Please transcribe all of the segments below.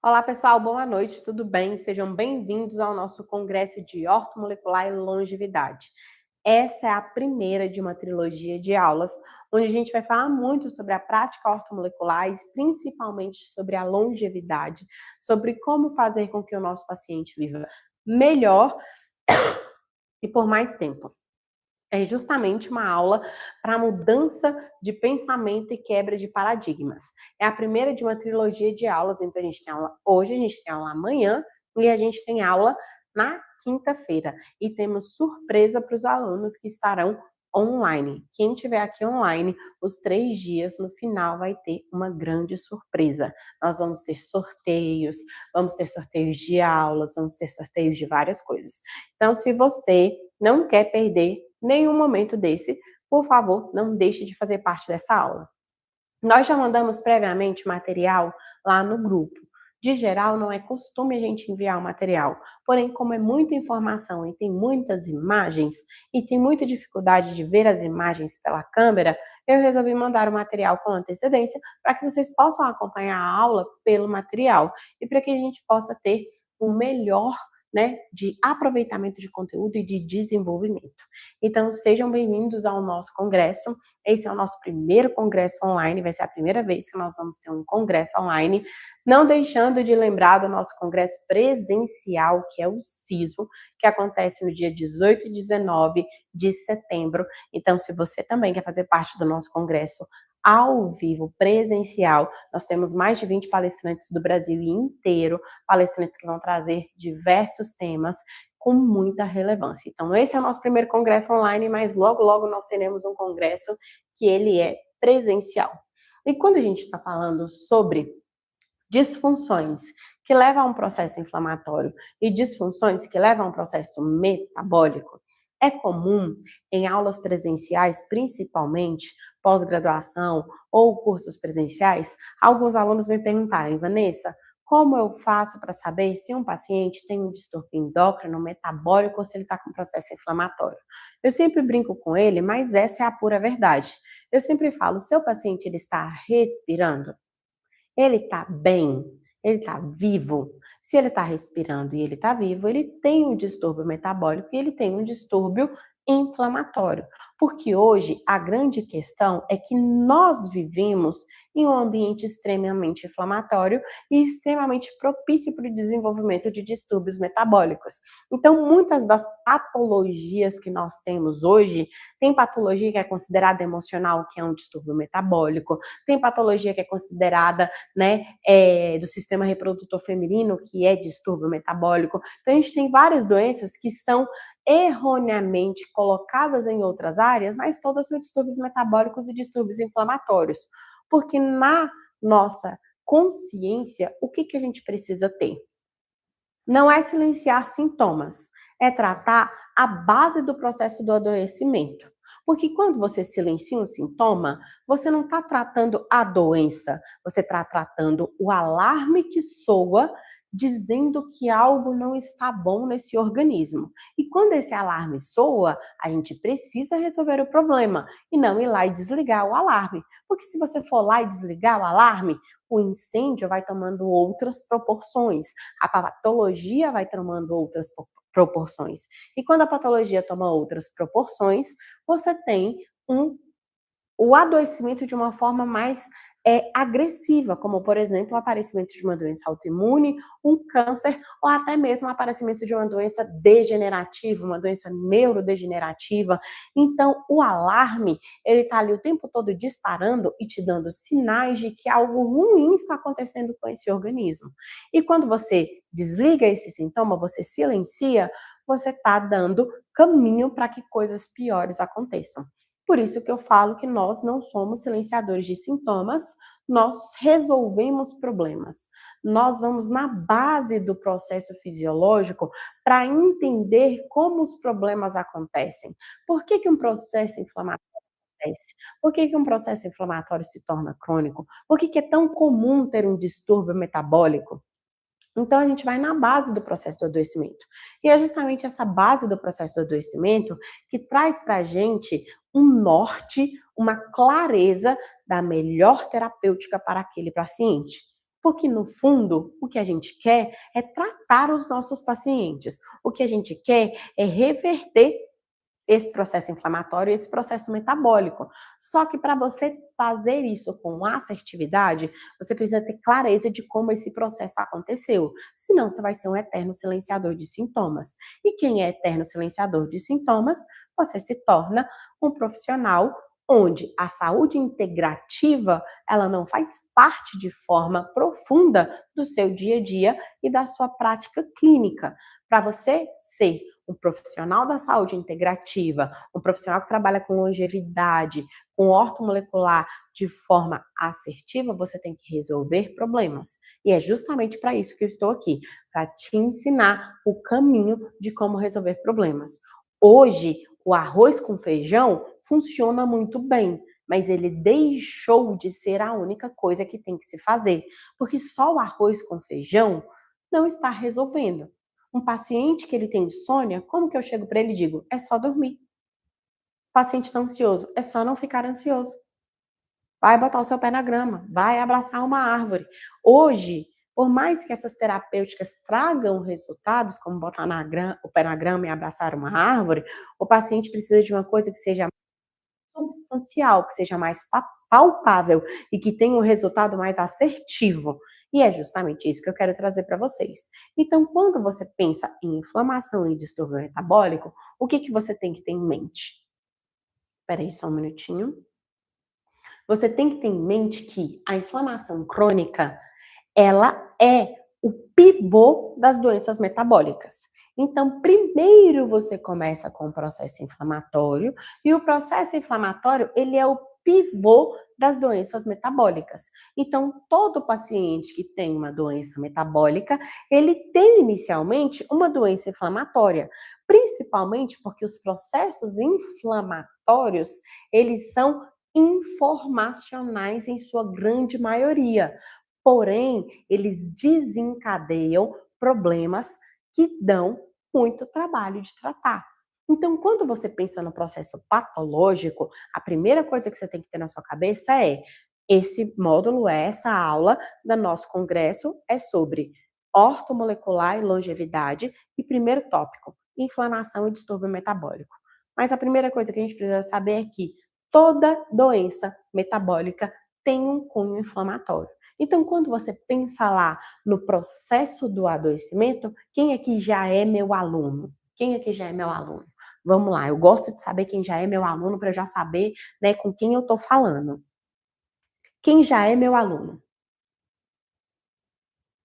Olá, pessoal, boa noite, tudo bem? Sejam bem-vindos ao nosso Congresso de Ortomolecular e Longevidade. Essa é a primeira de uma trilogia de aulas, onde a gente vai falar muito sobre a prática ortomolecular e principalmente sobre a longevidade, sobre como fazer com que o nosso paciente viva melhor e por mais tempo. É justamente uma aula para mudança de pensamento e quebra de paradigmas. É a primeira de uma trilogia de aulas, então a gente tem aula hoje, a gente tem aula amanhã e a gente tem aula na quinta-feira. E temos surpresa para os alunos que estarão online. Quem estiver aqui online, os 3 dias, no final vai ter uma grande surpresa. Nós vamos ter sorteios de aulas, vamos ter sorteios de várias coisas. Então, se você não quer perder nenhum momento desse, por favor, não deixe de fazer parte dessa aula. Nós já mandamos previamente material lá no grupo. De geral, não é costume a gente enviar o material. Porém, como é muita informação e tem muitas imagens, e tem muita dificuldade de ver as imagens pela câmera, eu resolvi mandar o material com antecedência para que vocês possam acompanhar a aula pelo material e para que a gente possa ter o melhor, né, de aproveitamento de conteúdo e de desenvolvimento. Então, sejam bem-vindos ao nosso congresso. Esse é o nosso primeiro congresso online, vai ser a primeira vez que nós vamos ter um congresso online, não deixando de lembrar do nosso congresso presencial, que é o CISO, que acontece no dia 18 e 19 de setembro. Então, se você também quer fazer parte do nosso congresso ao vivo, presencial, nós temos mais de 20 palestrantes do Brasil inteiro, palestrantes que vão trazer diversos temas com muita relevância. Então, esse é o nosso primeiro congresso online, mas logo, logo nós teremos um congresso que ele é presencial. E quando a gente está falando sobre disfunções que levam a um processo inflamatório e disfunções que levam a um processo metabólico, é comum em aulas presenciais, principalmente pós-graduação ou cursos presenciais, alguns alunos me perguntarem, Vanessa, como eu faço para saber se um paciente tem um distúrbio endócrino, metabólico ou se ele está com processo inflamatório? Eu sempre brinco com ele, mas essa é a pura verdade. Eu sempre falo, seu paciente ele está respirando? Ele está bem? Ele está vivo? Se ele está respirando e ele está vivo, ele tem um distúrbio metabólico e ele tem um distúrbio inflamatório. Porque hoje a grande questão é que nós vivemos em um ambiente extremamente inflamatório e extremamente propício para o desenvolvimento de distúrbios metabólicos. Então, muitas das patologias que nós temos hoje, tem patologia que é considerada emocional, que é um distúrbio metabólico, tem patologia que é considerada, né, do sistema reprodutor feminino, que é distúrbio metabólico. Então, a gente tem várias doenças que são erroneamente colocadas em outras áreas, mas todas são distúrbios metabólicos e distúrbios inflamatórios. Porque na nossa consciência, o que a gente precisa ter? Não é silenciar sintomas, é tratar a base do processo do adoecimento. Porque quando você silencia um sintoma, você não está tratando a doença, você está tratando o alarme que soa dizendo que algo não está bom nesse organismo. E quando esse alarme soa, a gente precisa resolver o problema e não ir lá e desligar o alarme. Porque se você for lá e desligar o alarme, o incêndio vai tomando outras proporções, a patologia vai tomando outras proporções. E quando a patologia toma outras proporções, você tem o adoecimento de uma forma mais agressiva, como, por exemplo, o aparecimento de uma doença autoimune, um câncer, ou até mesmo o aparecimento de uma doença degenerativa, uma doença neurodegenerativa. Então, o alarme, ele está ali o tempo todo disparando e te dando sinais de que algo ruim está acontecendo com esse organismo. E quando você desliga esse sintoma, você silencia, você está dando caminho para que coisas piores aconteçam. Por isso que eu falo que nós não somos silenciadores de sintomas, nós resolvemos problemas. Nós vamos na base do processo fisiológico para entender como os problemas acontecem. Por que um processo inflamatório acontece? Por que um processo inflamatório se torna crônico? Por que é tão comum ter um distúrbio metabólico? Então, a gente vai na base do processo do adoecimento. E é justamente essa base do processo do adoecimento que traz para a gente um norte, uma clareza da melhor terapêutica para aquele paciente. Porque, no fundo, o que a gente quer é tratar os nossos pacientes. O que a gente quer é reverter esse processo inflamatório, esse processo metabólico. Só que para você fazer isso com assertividade, você precisa ter clareza de como esse processo aconteceu. Senão, você vai ser um eterno silenciador de sintomas. E quem é eterno silenciador de sintomas, você se torna um profissional onde a saúde integrativa, ela não faz parte de forma profunda do seu dia a dia e da sua prática clínica. Para você ser um profissional da saúde integrativa, um profissional que trabalha com longevidade, com ortomolecular de forma assertiva, você tem que resolver problemas. E é justamente para isso que eu estou aqui, para te ensinar o caminho de como resolver problemas. Hoje, o arroz com feijão funciona muito bem, mas ele deixou de ser a única coisa que tem que se fazer, porque só o arroz com feijão não está resolvendo. Um paciente que ele tem insônia, como que eu chego para ele e digo? É só dormir. O paciente está ansioso, é só não ficar ansioso. Vai botar o seu pé na grama, vai abraçar uma árvore. Hoje, por mais que essas terapêuticas tragam resultados, como botar o pé na grama e abraçar uma árvore, o paciente precisa de uma coisa que seja substancial, que seja mais palpável e que tenha um resultado mais assertivo. E é justamente isso que eu quero trazer para vocês. Então, quando você pensa em inflamação e distúrbio metabólico, o que você tem que ter em mente? Espera aí só um minutinho. Você tem que ter em mente que a inflamação crônica, ela é o pivô das doenças metabólicas. Então, primeiro você começa com o processo inflamatório, e o processo inflamatório, ele é o pivô das doenças metabólicas. Então, todo paciente que tem uma doença metabólica, ele tem inicialmente uma doença inflamatória, principalmente porque os processos inflamatórios, eles são informacionais em sua grande maioria. Porém, eles desencadeiam problemas que dão muito trabalho de tratar. Então, quando você pensa no processo patológico, a primeira coisa que você tem que ter na sua cabeça é: esse módulo, essa aula do nosso congresso é sobre ortomolecular e longevidade, e primeiro tópico, inflamação e distúrbio metabólico. Mas a primeira coisa que a gente precisa saber é que toda doença metabólica tem um cunho inflamatório. Então, quando você pensa lá no processo do adoecimento, quem aqui já é meu aluno? Quem aqui já é meu aluno? Vamos lá, eu gosto de saber quem já é meu aluno para eu já saber, né, com quem eu estou falando. Quem já é meu aluno?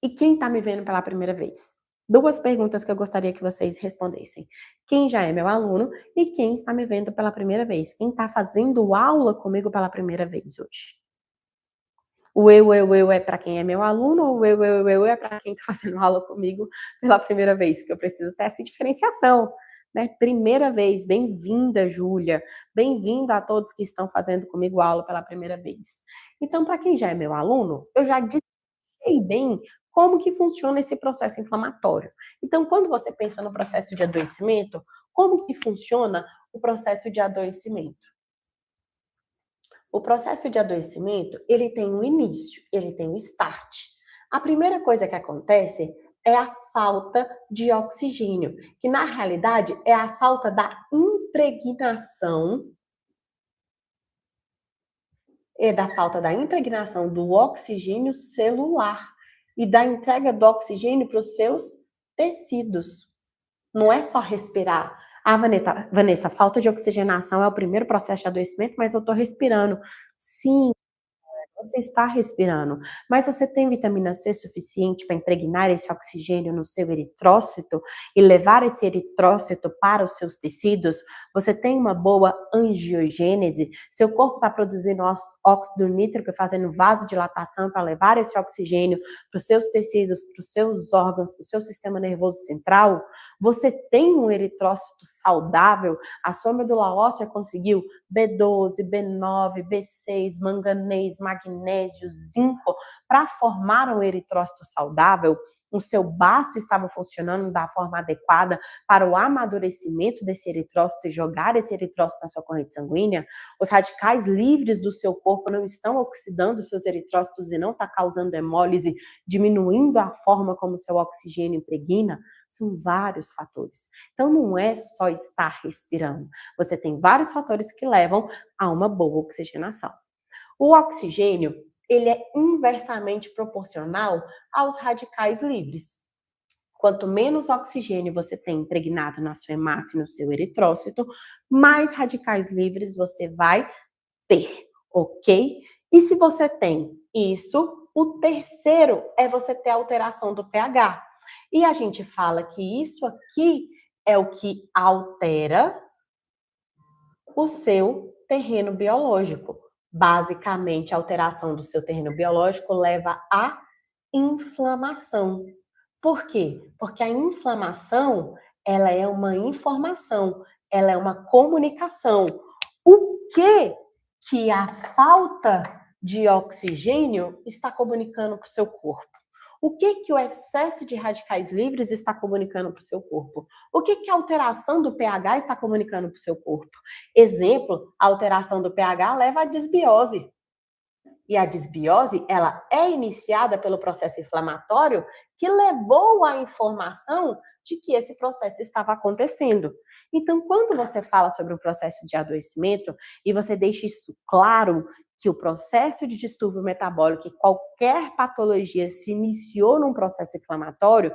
E quem está me vendo pela primeira vez? Duas perguntas que eu gostaria que vocês respondessem. Quem já é meu aluno e quem está me vendo pela primeira vez? Quem está fazendo aula comigo pela primeira vez hoje? O eu é para quem é meu aluno, ou o eu é para quem está fazendo aula comigo pela primeira vez, porque eu preciso ter essa diferenciação, né? Primeira vez, bem-vinda, Júlia, bem-vinda a todos que estão fazendo comigo aula pela primeira vez. Então, para quem já é meu aluno, eu já sei bem como que funciona esse processo inflamatório. Então, quando você pensa no processo de adoecimento, como que funciona o processo de adoecimento? O processo de adoecimento, ele tem um início, ele tem um start. A primeira coisa que acontece é a falta de oxigênio, que na realidade é a falta da impregnação do oxigênio celular e da entrega do oxigênio para os seus tecidos. Não é só respirar. Ah, Vanessa, falta de oxigenação é o primeiro processo de adoecimento, mas eu estou respirando. Sim, você está respirando, mas você tem vitamina C suficiente para impregnar esse oxigênio no seu eritrócito e levar esse eritrócito para os seus tecidos? Você tem uma boa angiogênese? Seu corpo está produzindo óxido nítrico e fazendo vasodilatação para levar esse oxigênio para os seus tecidos, para os seus órgãos, para o seu sistema nervoso central? Você tem um eritrócito saudável? A sua medula óssea conseguiu B12, B9, B6, manganês, magnésio, zinco, para formar um eritrócito saudável? o seu baço estava funcionando da forma adequada para o amadurecimento desse eritrócito e jogar esse eritrócito na sua corrente sanguínea, os radicais livres do seu corpo não estão oxidando seus eritrócitos e não está causando hemólise, diminuindo a forma como o seu oxigênio impregna, são vários fatores. Então não é só estar respirando, você tem vários fatores que levam a uma boa oxigenação. O oxigênio, ele é inversamente proporcional aos radicais livres. Quanto menos oxigênio você tem impregnado na sua hemácia e no seu eritrócito, mais radicais livres você vai ter, ok? E se você tem isso, o terceiro é você ter alteração do pH. E a gente fala que isso aqui é o que altera o seu terreno biológico. Basicamente, a alteração do seu terreno biológico leva à inflamação. Por quê? Porque a inflamação, ela é uma informação, ela é uma comunicação. O que a falta de oxigênio está comunicando para o seu corpo? O que o excesso de radicais livres está comunicando para o seu corpo? O que a alteração do pH está comunicando para o seu corpo? Exemplo, a alteração do pH leva à desbiose. E a desbiose, ela é iniciada pelo processo inflamatório que levou à informação de que esse processo estava acontecendo. Então, quando você fala sobre o processo de adoecimento e você deixa isso claro, que o processo de distúrbio metabólico e qualquer patologia se iniciou num processo inflamatório,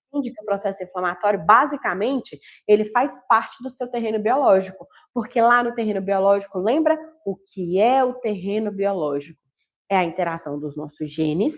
entende que o processo inflamatório, basicamente, ele faz parte do seu terreno biológico, porque lá no terreno biológico, lembra o que é o terreno biológico? É a interação dos nossos genes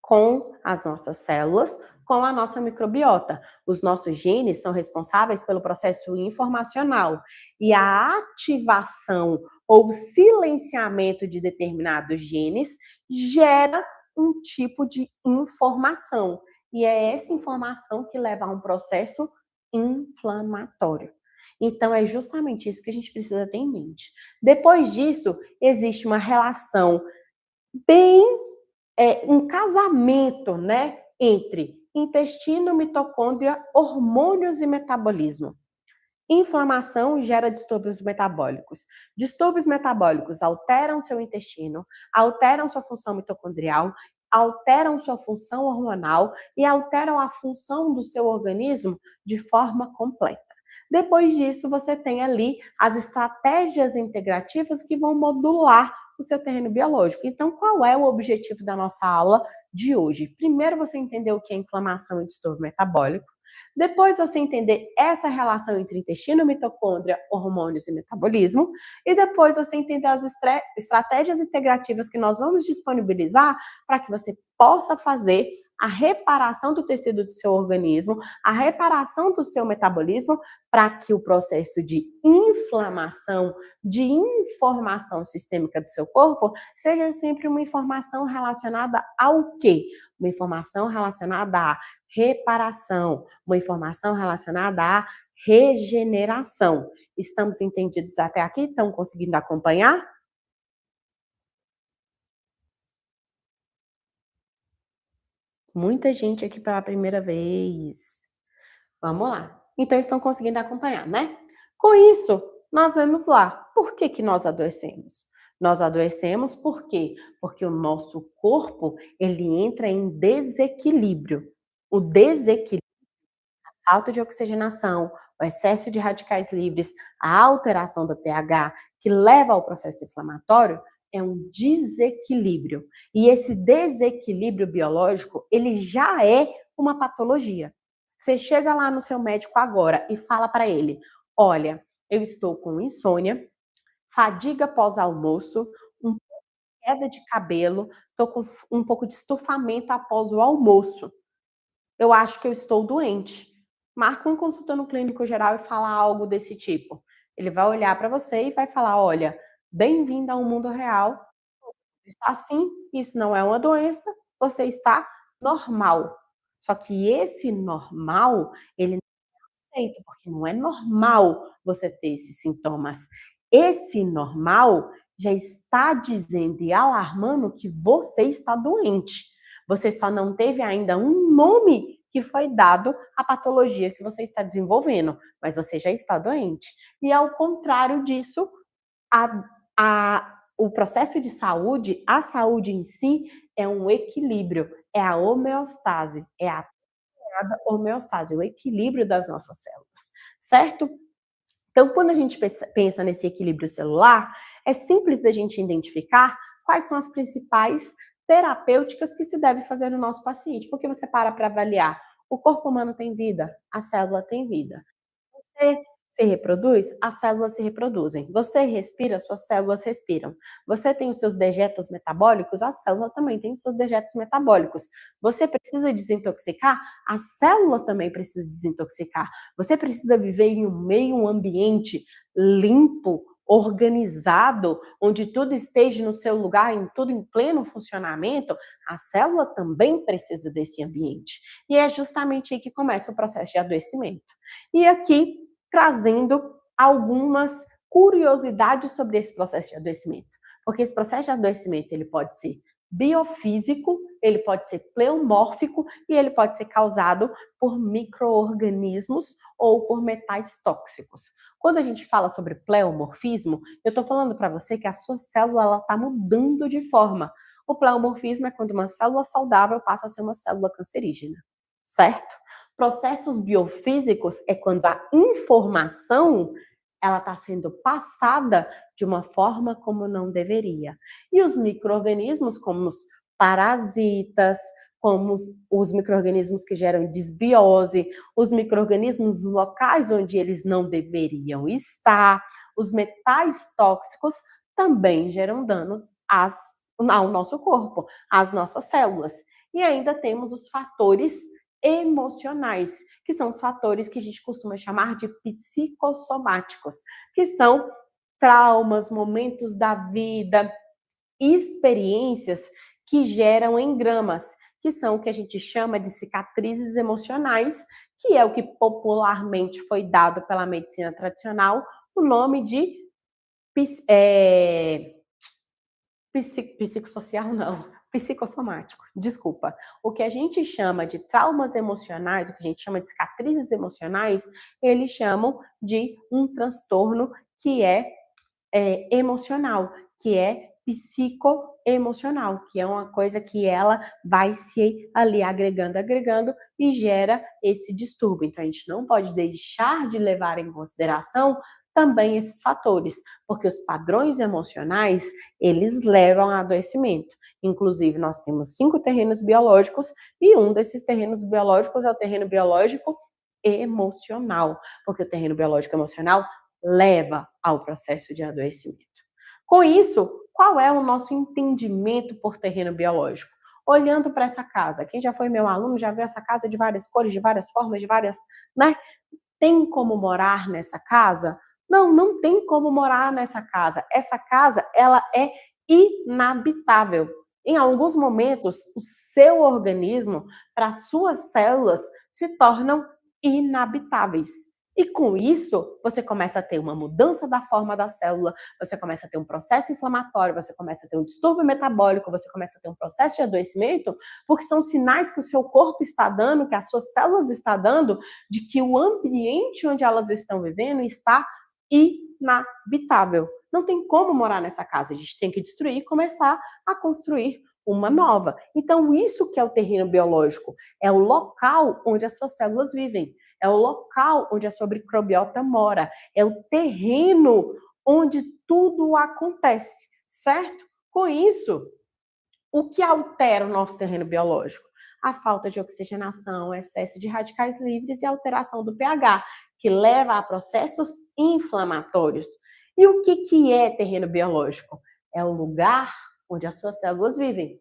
com as nossas células, com a nossa microbiota. Os nossos genes são responsáveis pelo processo informacional e a ativação ou silenciamento de determinados genes gera um tipo de informação. E é essa informação que leva a um processo inflamatório. Então, é justamente isso que a gente precisa ter em mente. Depois disso, existe uma relação bem, um casamento, né, entre intestino, mitocôndria, hormônios e metabolismo. Inflamação gera distúrbios metabólicos. Distúrbios metabólicos alteram seu intestino, alteram sua função mitocondrial, alteram sua função hormonal e alteram a função do seu organismo de forma completa. Depois disso, você tem ali as estratégias integrativas que vão modular o seu terreno biológico. Então, qual é o objetivo da nossa aula de hoje? Primeiro, você entender o que é inflamação e distúrbio metabólico. Depois você entender essa relação entre intestino, mitocôndria, hormônios e metabolismo. E depois você entender as estratégias integrativas que nós vamos disponibilizar para que você possa fazer a reparação do tecido do seu organismo, a reparação do seu metabolismo, para que o processo de inflamação, de informação sistêmica do seu corpo, seja sempre uma informação relacionada ao quê? Uma informação relacionada à reparação, uma informação relacionada à regeneração. Estamos entendidos até aqui? Estão conseguindo acompanhar? Muita gente aqui pela primeira vez. Vamos lá. Então, estão conseguindo acompanhar, né? Com isso, nós vamos lá. Por que nós adoecemos? Nós adoecemos por quê? Porque o nosso corpo, ele entra em desequilíbrio. O desequilíbrio, a falta de oxigenação, o excesso de radicais livres, a alteração do pH, que leva ao processo inflamatório, é um desequilíbrio. E esse desequilíbrio biológico, ele já é uma patologia. Você chega lá no seu médico agora e fala para ele: olha, eu estou com insônia, fadiga pós-almoço, queda de cabelo, estou com um pouco de estufamento após o almoço. Eu acho que eu estou doente. Marca uma consulta no clínico geral e fala algo desse tipo. Ele vai olhar para você e vai falar: olha, bem-vindo ao mundo real. Está assim, isso não é uma doença, você está normal. Só que esse normal, ele aceito, porque não é normal você ter esses sintomas. Esse normal já está dizendo e alarmando que você está doente. Você só não teve ainda um nome que foi dado à patologia que você está desenvolvendo, mas você já está doente. E ao contrário disso, o processo de saúde, a saúde em si, é um equilíbrio, é a homeostase, é a homeostase, o equilíbrio das nossas células, certo? Então, quando a gente pensa nesse equilíbrio celular, é simples da gente identificar quais são as principais terapêuticas que se deve fazer no nosso paciente, porque você para avaliar. O corpo humano tem vida, a célula tem vida. Você se reproduz, as células se reproduzem. Você respira, suas células respiram. Você tem os seus dejetos metabólicos, a célula também tem os seus dejetos metabólicos. Você precisa desintoxicar, a célula também precisa desintoxicar. Você precisa viver em um meio ambiente limpo, organizado, onde tudo esteja no seu lugar, em tudo em pleno funcionamento, a célula também precisa desse ambiente. E é justamente aí que começa o processo de adoecimento. E aqui, trazendo algumas curiosidades sobre esse processo de adoecimento. Porque esse processo de adoecimento ele pode ser biofísico, ele pode ser pleomórfico e ele pode ser causado por micro-organismos ou por metais tóxicos. Quando a gente fala sobre pleomorfismo, eu estou falando para você que a sua célula está mudando de forma. O pleomorfismo é quando uma célula saudável passa a ser uma célula cancerígena, certo? Processos biofísicos é quando a informação ela está sendo passada de uma forma como não deveria. E os micro-organismos, como os parasitas, como os micro-organismos que geram desbiose, os micro-organismos locais onde eles não deveriam estar, os metais tóxicos também geram danos ao nosso corpo, às nossas células. E ainda temos os fatores emocionais, que são os fatores que a gente costuma chamar de psicossomáticos, que são traumas, momentos da vida, experiências que geram engramas, que são o que a gente chama de cicatrizes emocionais, que é o que popularmente foi dado pela medicina tradicional o nome de psicossocial não, psicossomático, desculpa. O que a gente chama de traumas emocionais, o que a gente chama de cicatrizes emocionais, eles chamam de um transtorno que é emocional, que é psicoemocional, que é uma coisa que ela vai se ali agregando e gera esse distúrbio. Então a gente não pode deixar de levar em consideração também esses fatores, porque os padrões emocionais, eles levam a adoecimento. Inclusive, nós temos 5 terrenos biológicos e um desses terrenos biológicos é o terreno biológico emocional, porque o terreno biológico emocional leva ao processo de adoecimento. Com isso, qual é o nosso entendimento por terreno biológico? Olhando para essa casa, quem já foi meu aluno já viu essa casa de várias cores, de várias formas, de várias, né? Tem como morar nessa casa? Não, não tem como morar nessa casa. Essa casa, ela é inabitável. Em alguns momentos, o seu organismo, para suas células, se tornam inabitáveis. E com isso, você começa a ter uma mudança da forma da célula, você começa a ter um processo inflamatório, você começa a ter um distúrbio metabólico, você começa a ter um processo de adoecimento, porque são sinais que o seu corpo está dando, que as suas células estão dando, de que o ambiente onde elas estão vivendo está inabitável. Não tem como morar nessa casa, a gente tem que destruir e começar a construir uma nova. Então, isso que é o terreno biológico, é o local onde as suas células vivem. É o local onde a sua microbiota mora, é o terreno onde tudo acontece, certo? Com isso, o que altera o nosso terreno biológico? A falta de oxigenação, o excesso de radicais livres e a alteração do pH, que leva a processos inflamatórios. E o que é terreno biológico? É o lugar onde as suas células vivem.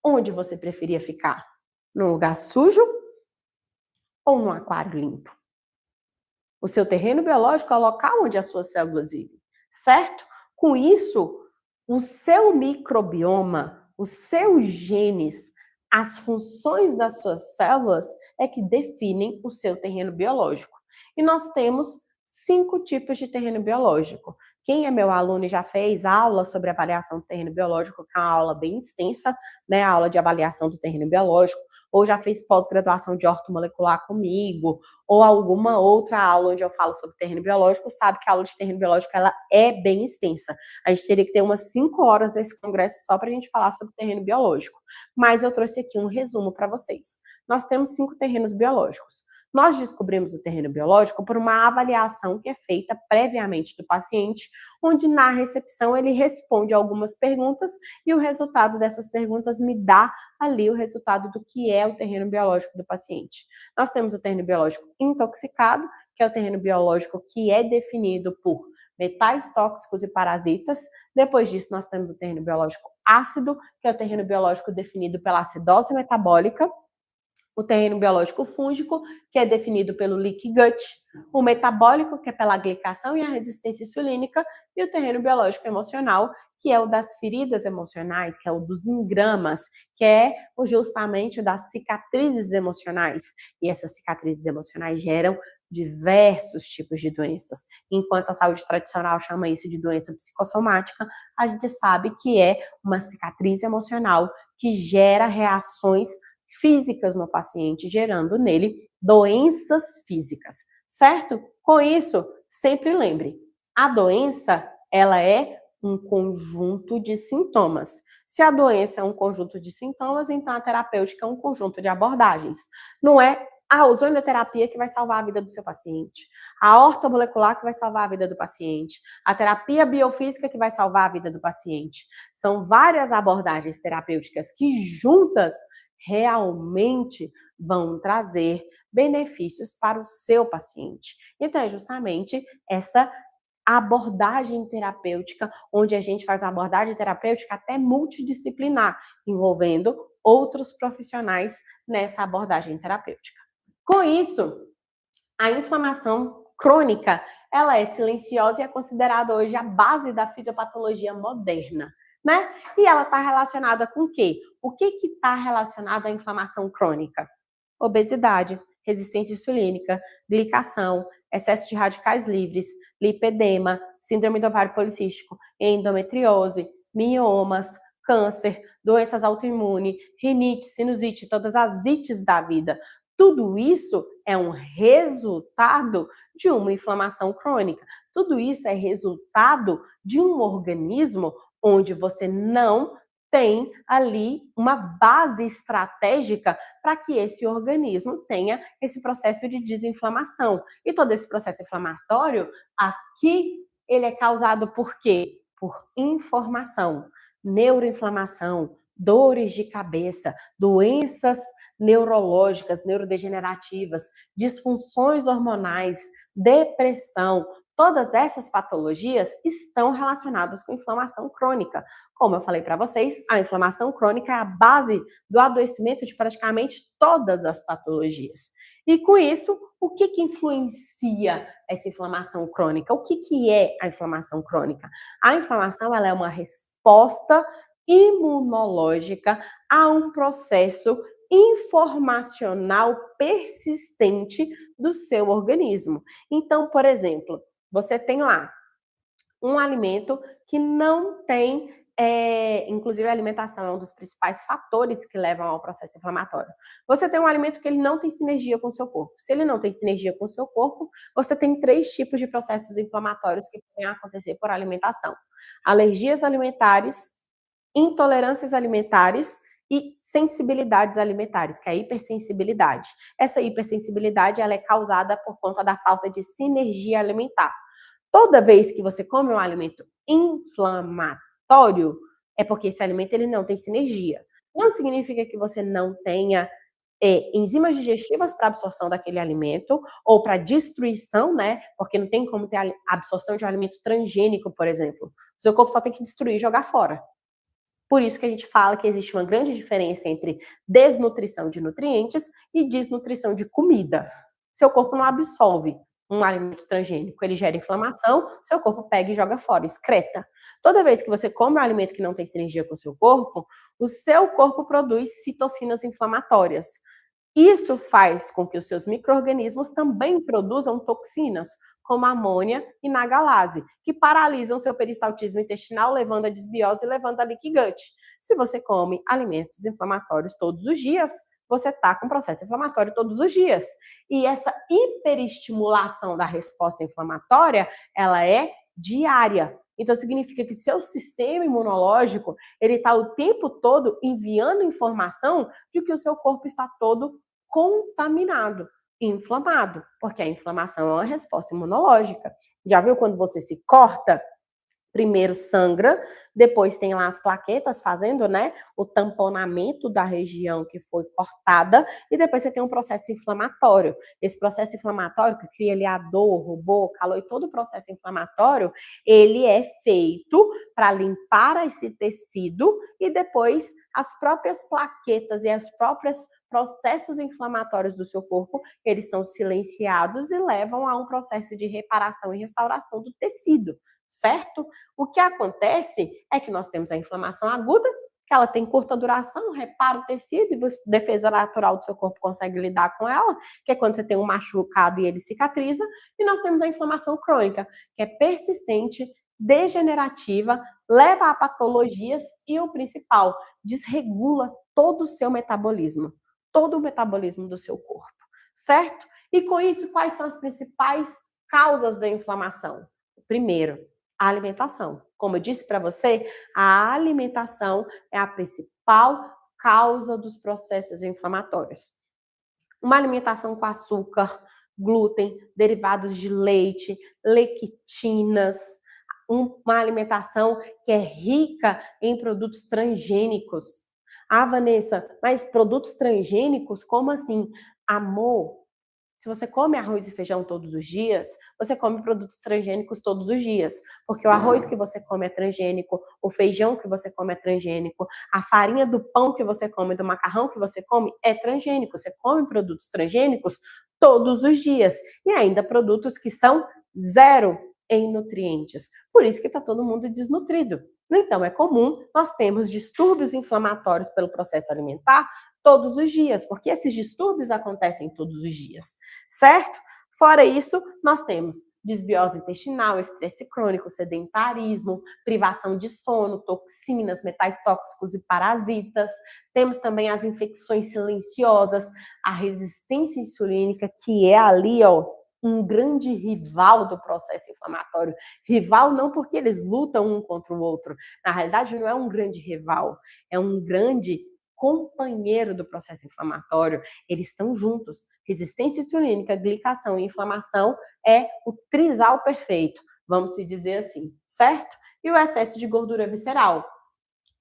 Onde você preferia ficar? Num lugar sujo ou num aquário limpo? O seu terreno biológico é o local onde as suas células vivem, certo? Com isso, o seu microbioma, os seus genes, as funções das suas células é que definem o seu terreno biológico. E nós temos 5 tipos de terreno biológico. Quem é meu aluno e já fez aula sobre avaliação do terreno biológico, que é uma aula bem extensa, né, a aula de avaliação do terreno biológico, ou já fez pós-graduação de ortomolecular comigo, ou alguma outra aula onde eu falo sobre terreno biológico, sabe que a aula de terreno biológico ela é bem extensa. A gente teria que ter umas 5 horas desse congresso só para a gente falar sobre terreno biológico. Mas eu trouxe aqui um resumo para vocês. Nós temos 5 terrenos biológicos. Nós descobrimos o terreno biológico por uma avaliação que é feita previamente do paciente, onde na recepção ele responde algumas perguntas e o resultado dessas perguntas me dá ali o resultado do que é o terreno biológico do paciente. Nós temos o terreno biológico intoxicado, que é o terreno biológico que é definido por metais tóxicos e parasitas. Depois disso, nós temos o terreno biológico ácido, que é o terreno biológico definido pela acidose metabólica. O terreno biológico fúngico, que é definido pelo leaky gut, o metabólico, que é pela glicação e a resistência insulínica, e o terreno biológico emocional, que é o das feridas emocionais, que é o dos engramas, que é justamente o das cicatrizes emocionais. E essas cicatrizes emocionais geram diversos tipos de doenças. Enquanto a saúde tradicional chama isso de doença psicossomática, a gente sabe que é uma cicatriz emocional que gera reações físicas no paciente, gerando nele doenças físicas, certo? Com isso, sempre lembre, a doença, ela é um conjunto de sintomas. Se a doença é um conjunto de sintomas, então a terapêutica é um conjunto de abordagens. Não é a ozonioterapia que vai salvar a vida do seu paciente, a ortomolecular que vai salvar a vida do paciente, a terapia biofísica que vai salvar a vida do paciente. São várias abordagens terapêuticas que juntas realmente vão trazer benefícios para o seu paciente. Então, é justamente essa abordagem terapêutica, onde a gente faz uma abordagem terapêutica até multidisciplinar, envolvendo outros profissionais nessa abordagem terapêutica. Com isso, a inflamação crônica, ela é silenciosa e é considerada hoje a base da fisiopatologia moderna, né? E ela está relacionada com o quê? O que está relacionado à inflamação crônica? Obesidade, resistência insulínica, glicação, excesso de radicais livres, lipedema, síndrome do ovário policístico, endometriose, miomas, câncer, doenças autoimunes, rinite, sinusite, todas as ites da vida. Tudo isso é um resultado de uma inflamação crônica. Tudo isso é resultado de um organismo onde você não tem ali uma base estratégica para que esse organismo tenha esse processo de desinflamação. E todo esse processo inflamatório, aqui, ele é causado por quê? Por informação, neuroinflamação, dores de cabeça, doenças neurológicas, neurodegenerativas, disfunções hormonais, depressão. Todas essas patologias estão relacionadas com inflamação crônica. Como eu falei para vocês, a inflamação crônica é a base do adoecimento de praticamente todas as patologias. E com isso, o que influencia essa inflamação crônica? O que é a inflamação crônica? A inflamação ela é uma resposta imunológica a um processo informacional persistente do seu organismo. Então, por exemplo, você tem lá um alimento que não tem, inclusive a alimentação é um dos principais fatores que levam ao processo inflamatório. Você tem um alimento que ele não tem sinergia com o seu corpo. Se ele não tem sinergia com o seu corpo, você tem 3 tipos de processos inflamatórios que podem acontecer por alimentação: alergias alimentares, intolerâncias alimentares e sensibilidades alimentares, que é a hipersensibilidade. Essa hipersensibilidade ela é causada por conta da falta de sinergia alimentar. Toda vez que você come um alimento inflamatório, é porque esse alimento ele não tem sinergia. Não significa que você não tenha enzimas digestivas para absorção daquele alimento ou para destruição, né? Porque não tem como ter a absorção de um alimento transgênico, por exemplo. O seu corpo só tem que destruir e jogar fora. Por isso que a gente fala que existe uma grande diferença entre desnutrição de nutrientes e desnutrição de comida. Seu corpo não absorve um alimento transgênico, ele gera inflamação, seu corpo pega e joga fora, excreta. Toda vez que você come um alimento que não tem sinergia com o seu corpo produz citocinas inflamatórias. Isso faz com que os seus micro-organismos também produzam toxinas, como amônia e nagalase, que paralisam seu peristaltismo intestinal, levando a desbiose e levando a leaky gut. Se você come alimentos inflamatórios todos os dias, você está com processo inflamatório todos os dias. E essa hiperestimulação da resposta inflamatória, ela é diária. Então, significa que seu sistema imunológico, ele está o tempo todo enviando informação de que o seu corpo está todo contaminado, inflamado, porque a inflamação é uma resposta imunológica. Já viu quando você se corta? Primeiro sangra, depois tem lá as plaquetas fazendo, né, o tamponamento da região que foi cortada, e depois você tem um processo inflamatório. Esse processo inflamatório que cria ali a dor, rubor, calor e todo o processo inflamatório, ele é feito para limpar esse tecido e depois as próprias plaquetas e as próprias processos inflamatórios do seu corpo, eles são silenciados e levam a um processo de reparação e restauração do tecido, certo? O que acontece é que nós temos a inflamação aguda, que ela tem curta duração, repara o tecido e a defesa natural do seu corpo consegue lidar com ela, que é quando você tem um machucado e ele cicatriza, e nós temos a inflamação crônica, que é persistente, degenerativa, leva a patologias e o principal, desregula todo o seu metabolismo, todo o metabolismo do seu corpo, certo? E com isso, quais são as principais causas da inflamação? Primeiro, a alimentação. Como eu disse para você, a alimentação é a principal causa dos processos inflamatórios. Uma alimentação com açúcar, glúten, derivados de leite, lectinas, uma alimentação que é rica em produtos transgênicos. Ah, Vanessa, mas produtos transgênicos? Como assim? Amor, se você come arroz e feijão todos os dias, você come produtos transgênicos todos os dias. Porque o arroz que você come é transgênico, o feijão que você come é transgênico, a farinha do pão que você come, do macarrão que você come é transgênico. Você come produtos transgênicos todos os dias. E ainda produtos que são zero em nutrientes. Por isso que está todo mundo desnutrido. Então, é comum nós termos distúrbios inflamatórios pelo processo alimentar todos os dias, porque esses distúrbios acontecem todos os dias, certo? Fora isso, nós temos desbiose intestinal, estresse crônico, sedentarismo, privação de sono, toxinas, metais tóxicos e parasitas. Temos também as infecções silenciosas, a resistência insulínica, que é ali, ó, um grande rival do processo inflamatório. Rival não porque eles lutam um contra o outro. Na realidade, não é um grande rival, é um grande companheiro do processo inflamatório. Eles estão juntos. Resistência insulínica, glicação e inflamação é o trisal perfeito, vamos se dizer assim, certo? E o excesso de gordura visceral.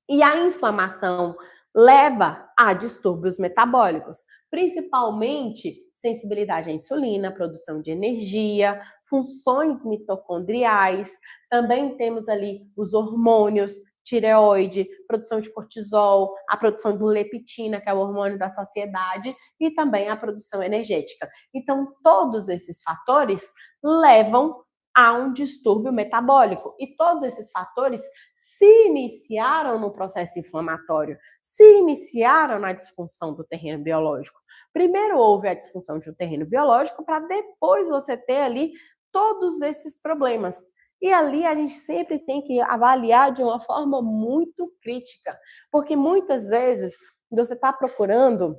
E a inflamação leva a distúrbios metabólicos, principalmente sensibilidade à insulina, produção de energia, funções mitocondriais. Também temos ali os hormônios, tireoide, produção de cortisol, a produção de leptina, que é o hormônio da saciedade, e também a produção energética. Então, todos esses fatores levam a um distúrbio metabólico. E todos esses fatores se iniciaram no processo inflamatório, se iniciaram na disfunção do terreno biológico. Primeiro houve a disfunção de um terreno biológico para depois você ter ali todos esses problemas. E ali a gente sempre tem que avaliar de uma forma muito crítica, porque muitas vezes você está procurando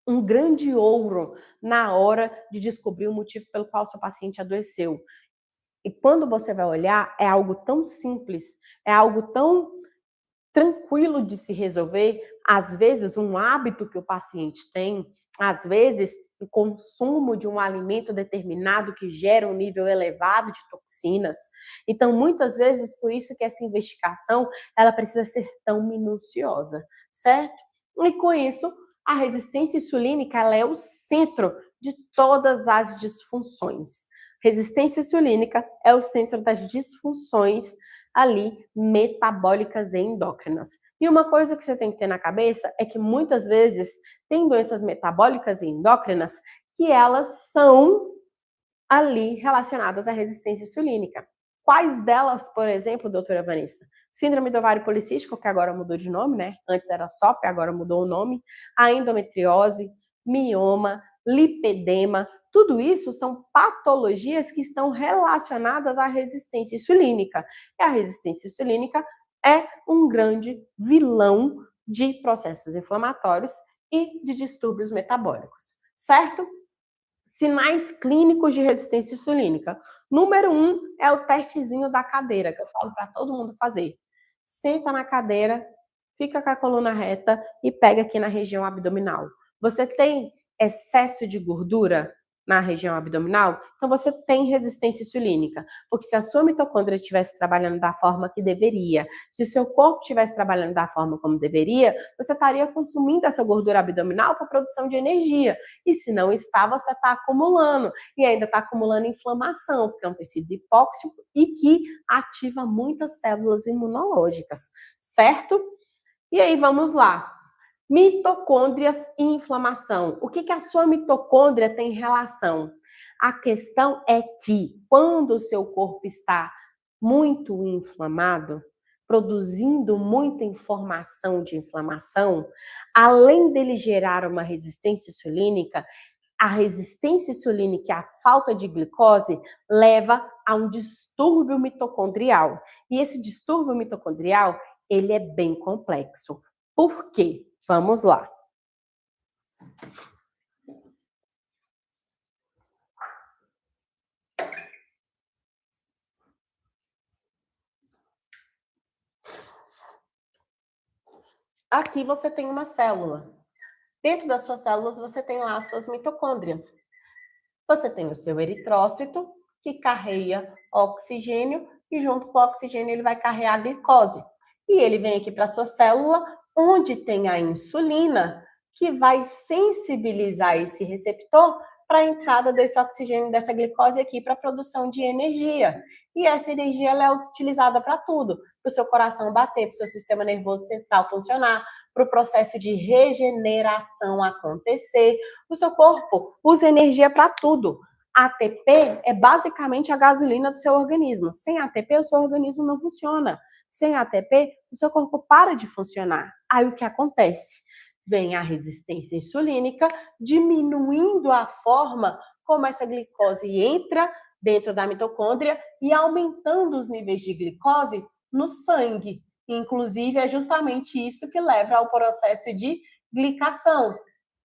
um grande ouro na hora de descobrir o motivo pelo qual seu paciente adoeceu. E quando você vai olhar, é algo tão simples, é algo tão tranquilo de se resolver, às vezes um hábito que o paciente tem, às vezes o consumo de um alimento determinado que gera um nível elevado de toxinas. Então, muitas vezes, por isso que essa investigação, ela precisa ser tão minuciosa, certo? E com isso, a resistência insulínica, ela é o centro de todas as disfunções. Resistência insulínica é o centro das disfunções ali metabólicas e endócrinas. E uma coisa que você tem que ter na cabeça é que muitas vezes tem doenças metabólicas e endócrinas que elas são ali relacionadas à resistência insulínica. Quais delas, por exemplo, doutora Vanessa? Síndrome do ovário policístico, que agora mudou de nome, né? Antes era SOP, agora mudou o nome. A endometriose, mioma, lipedema, tudo isso são patologias que estão relacionadas à resistência insulínica. E a resistência insulínica é um grande vilão de processos inflamatórios e de distúrbios metabólicos, certo? Sinais clínicos de resistência insulínica. Número 1 é o testezinho da cadeira, que eu falo para todo mundo fazer. Senta na cadeira, fica com a coluna reta e pega aqui na região abdominal. Você tem excesso de gordura na região abdominal? Então você tem resistência insulínica, porque se a sua mitocôndria estivesse trabalhando da forma que deveria, se o seu corpo estivesse trabalhando da forma como deveria, você estaria consumindo essa gordura abdominal para a produção de energia. E se não está, você está acumulando. E ainda está acumulando inflamação, porque é um tecido hipóxico e que ativa muitas células imunológicas, certo? E aí, vamos lá. Mitocôndrias e inflamação. O que a sua mitocôndria tem relação? A questão é que quando o seu corpo está muito inflamado, produzindo muita informação de inflamação, além dele gerar uma resistência insulínica, a resistência insulínica e a falta de glicose leva a um distúrbio mitocondrial. E esse distúrbio mitocondrial, ele é bem complexo. Por quê? Vamos lá. Aqui você tem uma célula. Dentro das suas células você tem lá as suas mitocôndrias. Você tem o seu eritrócito, que carrega oxigênio, e junto com o oxigênio ele vai carregar a glicose. E ele vem aqui para a sua célula, onde tem a insulina, que vai sensibilizar esse receptor para a entrada desse oxigênio, dessa glicose aqui, para a produção de energia. E essa energia ela é utilizada para tudo, para o seu coração bater, para o seu sistema nervoso central funcionar, para o processo de regeneração acontecer. O seu corpo usa energia para tudo. ATP é basicamente a gasolina do seu organismo. Sem ATP, o seu organismo não funciona. Sem ATP, o seu corpo para de funcionar. Aí o que acontece? Vem a resistência insulínica, diminuindo a forma como essa glicose entra dentro da mitocôndria e aumentando os níveis de glicose no sangue. Inclusive, é justamente isso que leva ao processo de glicação.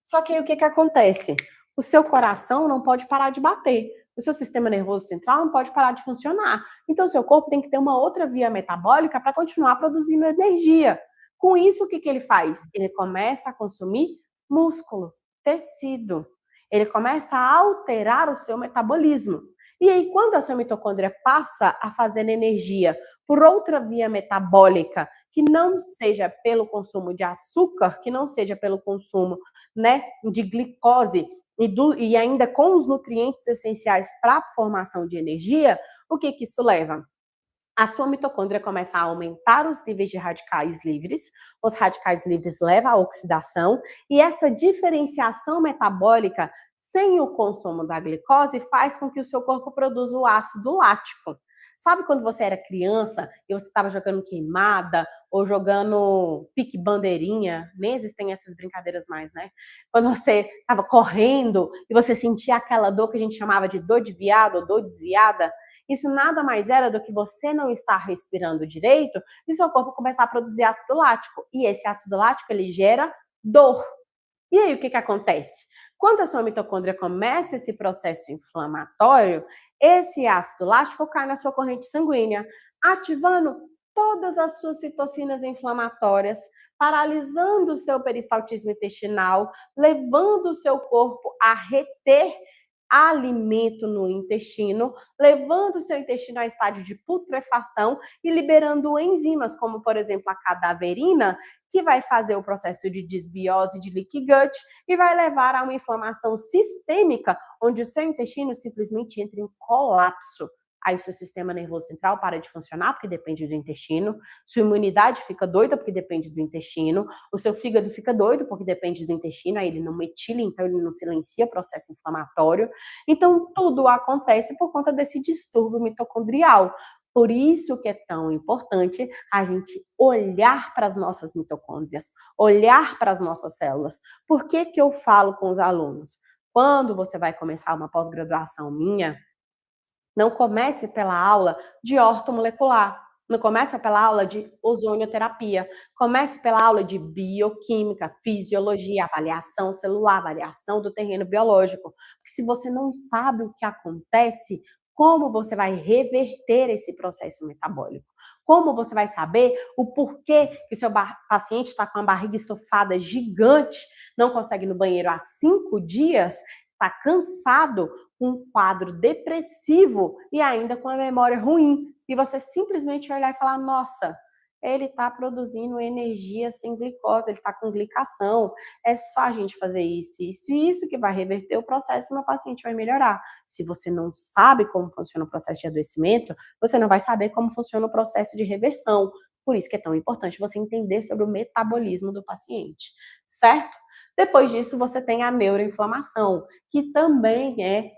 Só que aí o que acontece? O seu coração não pode parar de bater. O seu sistema nervoso central não pode parar de funcionar. Então, o seu corpo tem que ter uma outra via metabólica para continuar produzindo energia. Com isso, o que ele faz? Ele começa a consumir músculo, tecido. Ele começa a alterar o seu metabolismo. E aí, quando a sua mitocôndria passa a fazer energia por outra via metabólica, que não seja pelo consumo de açúcar, que não seja pelo consumo, né, de glicose e ainda com os nutrientes essenciais para a formação de energia, o que isso leva? A sua mitocôndria começa a aumentar os níveis de radicais livres, os radicais livres levam à oxidação, e essa diferenciação metabólica sem o consumo da glicose faz com que o seu corpo produza o ácido lático. Sabe quando você era criança e você estava jogando queimada ou jogando pique-bandeirinha? Nem existem essas brincadeiras mais, né? Quando você estava correndo e você sentia aquela dor que a gente chamava de dor de viado ou dor desviada, isso nada mais era do que você não estar respirando direito e seu corpo começar a produzir ácido lático. E esse ácido lático, ele gera dor. E aí, o que acontece? Quando a sua mitocôndria começa esse processo inflamatório, esse ácido lático cai na sua corrente sanguínea, ativando todas as suas citocinas inflamatórias, paralisando o seu peristaltismo intestinal, levando o seu corpo a reter alimento no intestino, levando o seu intestino a estágio de putrefação e liberando enzimas, como, por exemplo, a cadaverina, que vai fazer o processo de desbiose de leaky gut e vai levar a uma inflamação sistêmica, onde o seu intestino simplesmente entra em colapso. Aí o seu sistema nervoso central para de funcionar, porque depende do intestino, sua imunidade fica doida, porque depende do intestino, o seu fígado fica doido, porque depende do intestino, aí ele não metila, então ele não silencia o processo inflamatório. Então, tudo acontece por conta desse distúrbio mitocondrial. Por isso que é tão importante a gente olhar para as nossas mitocôndrias, olhar para as nossas células. Por que eu falo com os alunos? quando você vai começar uma pós-graduação minha, não comece pela aula de ortomolecular, não comece pela aula de ozonioterapia, comece pela aula de bioquímica, fisiologia, avaliação celular, avaliação do terreno biológico. Porque se você não sabe o que acontece, como você vai reverter esse processo metabólico? Como você vai saber o porquê que o seu paciente está com uma barriga estufada gigante, não consegue ir no banheiro há 5 dias, está cansado, com um quadro depressivo e ainda com a memória ruim. E você simplesmente olhar e falar, nossa, ele está produzindo energia sem glicose, ele está com glicação. É só a gente fazer isso, isso e isso que vai reverter o processo e o meu paciente vai melhorar. Se você não sabe como funciona o processo de adoecimento, você não vai saber como funciona o processo de reversão. Por isso que é tão importante você entender sobre o metabolismo do paciente, certo? Depois disso, você tem a neuroinflamação, que também é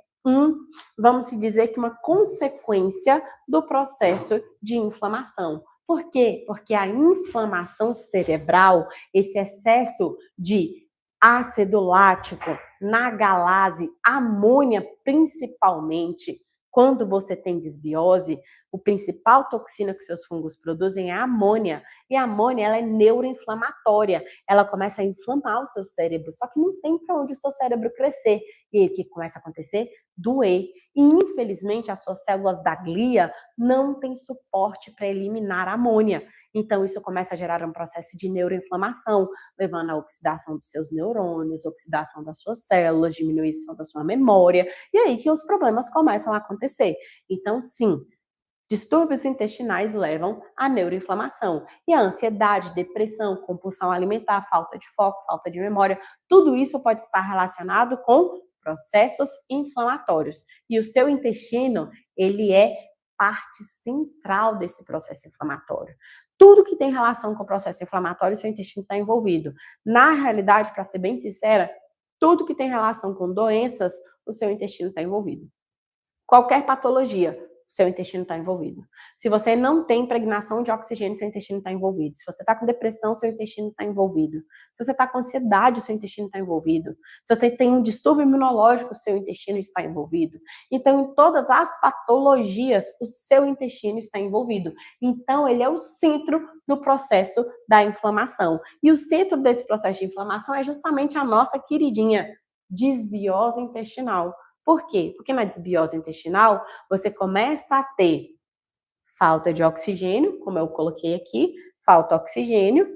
vamos dizer que uma consequência do processo de inflamação. Por quê? Porque a inflamação cerebral, esse excesso de ácido lático, na galase, amônia principalmente, quando você tem desbiose, o principal toxina que seus fungos produzem é a amônia. E a amônia, ela é neuroinflamatória. Ela começa a inflamar o seu cérebro, só que não tem para onde o seu cérebro crescer. E aí o que começa a acontecer? Doer. E infelizmente as suas células da glia não têm suporte para eliminar a amônia. Então isso começa a gerar um processo de neuroinflamação, levando à oxidação dos seus neurônios, oxidação das suas células, diminuição da sua memória, e aí que os problemas começam a acontecer. Então sim, distúrbios intestinais levam à neuroinflamação. E a ansiedade, depressão, compulsão alimentar, falta de foco, falta de memória, tudo isso pode estar relacionado com processos inflamatórios. E o seu intestino, ele é parte central desse processo inflamatório. Tudo que tem relação com o processo inflamatório, o seu intestino está envolvido. Na realidade, para ser bem sincera, tudo que tem relação com doenças, o seu intestino está envolvido. Qualquer patologia, seu intestino está envolvido. Se você não tem impregnação de oxigênio, seu intestino está envolvido. Se você está com depressão, seu intestino está envolvido. Se você está com ansiedade, seu intestino está envolvido. Se você tem um distúrbio imunológico, seu intestino está envolvido. Então, em todas as patologias, o seu intestino está envolvido. Então, ele é o centro do processo da inflamação. E o centro desse processo de inflamação é justamente a nossa queridinha desbiose intestinal. Por quê? Porque na desbiose intestinal, você começa a ter falta de oxigênio, como eu coloquei aqui, falta oxigênio,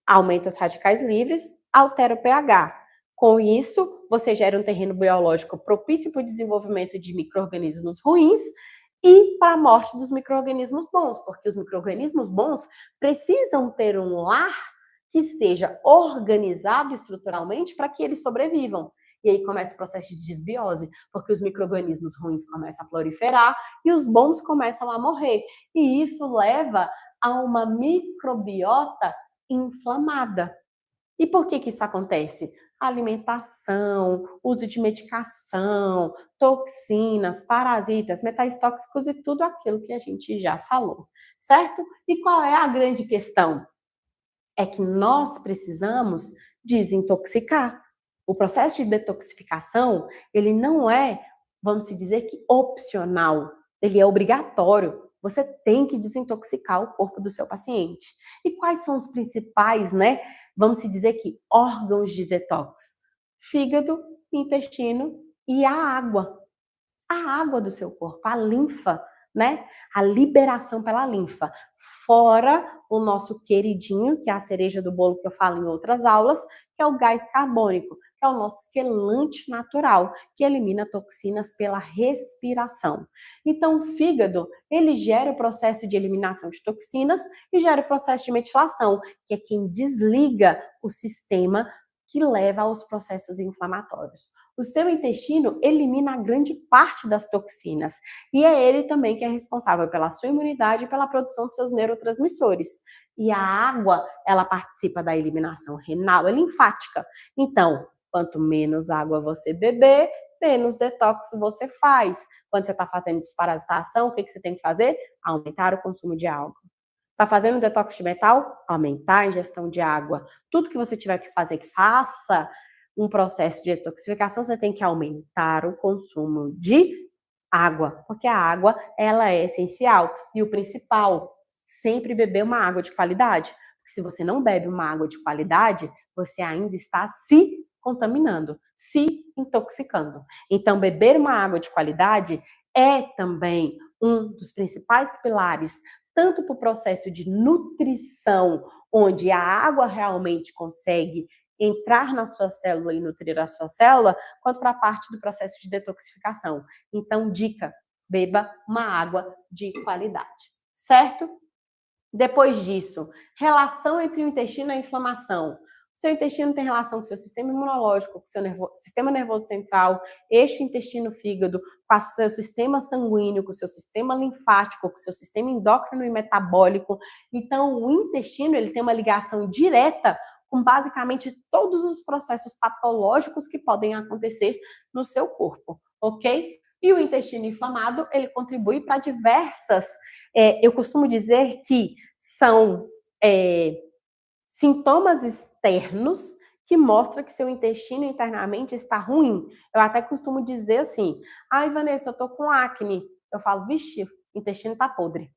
aumenta os radicais livres, altera o pH. Com isso, você gera um terreno biológico propício para o desenvolvimento de micro-organismos ruins e para a morte dos micro-organismos bons, porque os micro-organismos bons precisam ter um lar que seja organizado estruturalmente para que eles sobrevivam. E aí começa o processo de desbiose, porque os micro-organismos ruins começam a proliferar e os bons começam a morrer. E isso leva a uma microbiota inflamada. E por que isso acontece? Alimentação, uso de medicação, toxinas, parasitas, metais tóxicos e tudo aquilo que a gente já falou, certo? E qual é a grande questão? É que nós precisamos desintoxicar. O processo de detoxificação, ele não é, vamos dizer que opcional, ele é obrigatório. Você tem que desintoxicar o corpo do seu paciente. E quais são os principais, né, vamos dizer que órgãos de detox? Fígado, intestino e a água. A água do seu corpo, a linfa, né? A liberação pela linfa. Fora o nosso queridinho, que é a cereja do bolo que eu falo em outras aulas, que é o gás carbônico, que é o nosso quelante natural, que elimina toxinas pela respiração. Então, o fígado, ele gera o processo de eliminação de toxinas e gera o processo de metilação, que é quem desliga o sistema que leva aos processos inflamatórios. O seu intestino elimina a grande parte das toxinas e é ele também que é responsável pela sua imunidade e pela produção de seus neurotransmissores. E a água, ela participa da eliminação renal e linfática. Então, quanto menos água você beber, menos detox você faz. Quando você está fazendo desparasitação, o que você tem que fazer? Aumentar o consumo de água. Está fazendo detox de metal? Aumentar a ingestão de água. Tudo que você tiver que fazer, que faça. um processo de detoxificação, você tem que aumentar o consumo de água, porque a água, ela é essencial. E o principal, sempre beber uma água de qualidade. Porque se você não bebe uma água de qualidade, você ainda está se contaminando, se intoxicando. Então, beber uma água de qualidade é também um dos principais pilares, tanto para o processo de nutrição, onde a água realmente consegue entrar na sua célula e nutrir a sua célula, quanto para a parte do processo de detoxificação. Então, dica, beba uma água de qualidade, certo? Depois disso, relação entre o intestino e a inflamação. O seu intestino tem relação com o seu sistema imunológico, com o seu sistema nervoso central, eixo intestino-fígado, com o seu sistema sanguíneo, com o seu sistema linfático, com o seu sistema endócrino e metabólico. Então, o intestino ele tem uma ligação direta com basicamente todos os processos patológicos que podem acontecer no seu corpo, ok? E o intestino inflamado, ele contribui para diversas, eu costumo dizer que são sintomas externos que mostram que seu intestino internamente está ruim. Eu até costumo dizer assim, ai Vanessa, eu tô com acne. Eu falo, vixe, o intestino tá podre.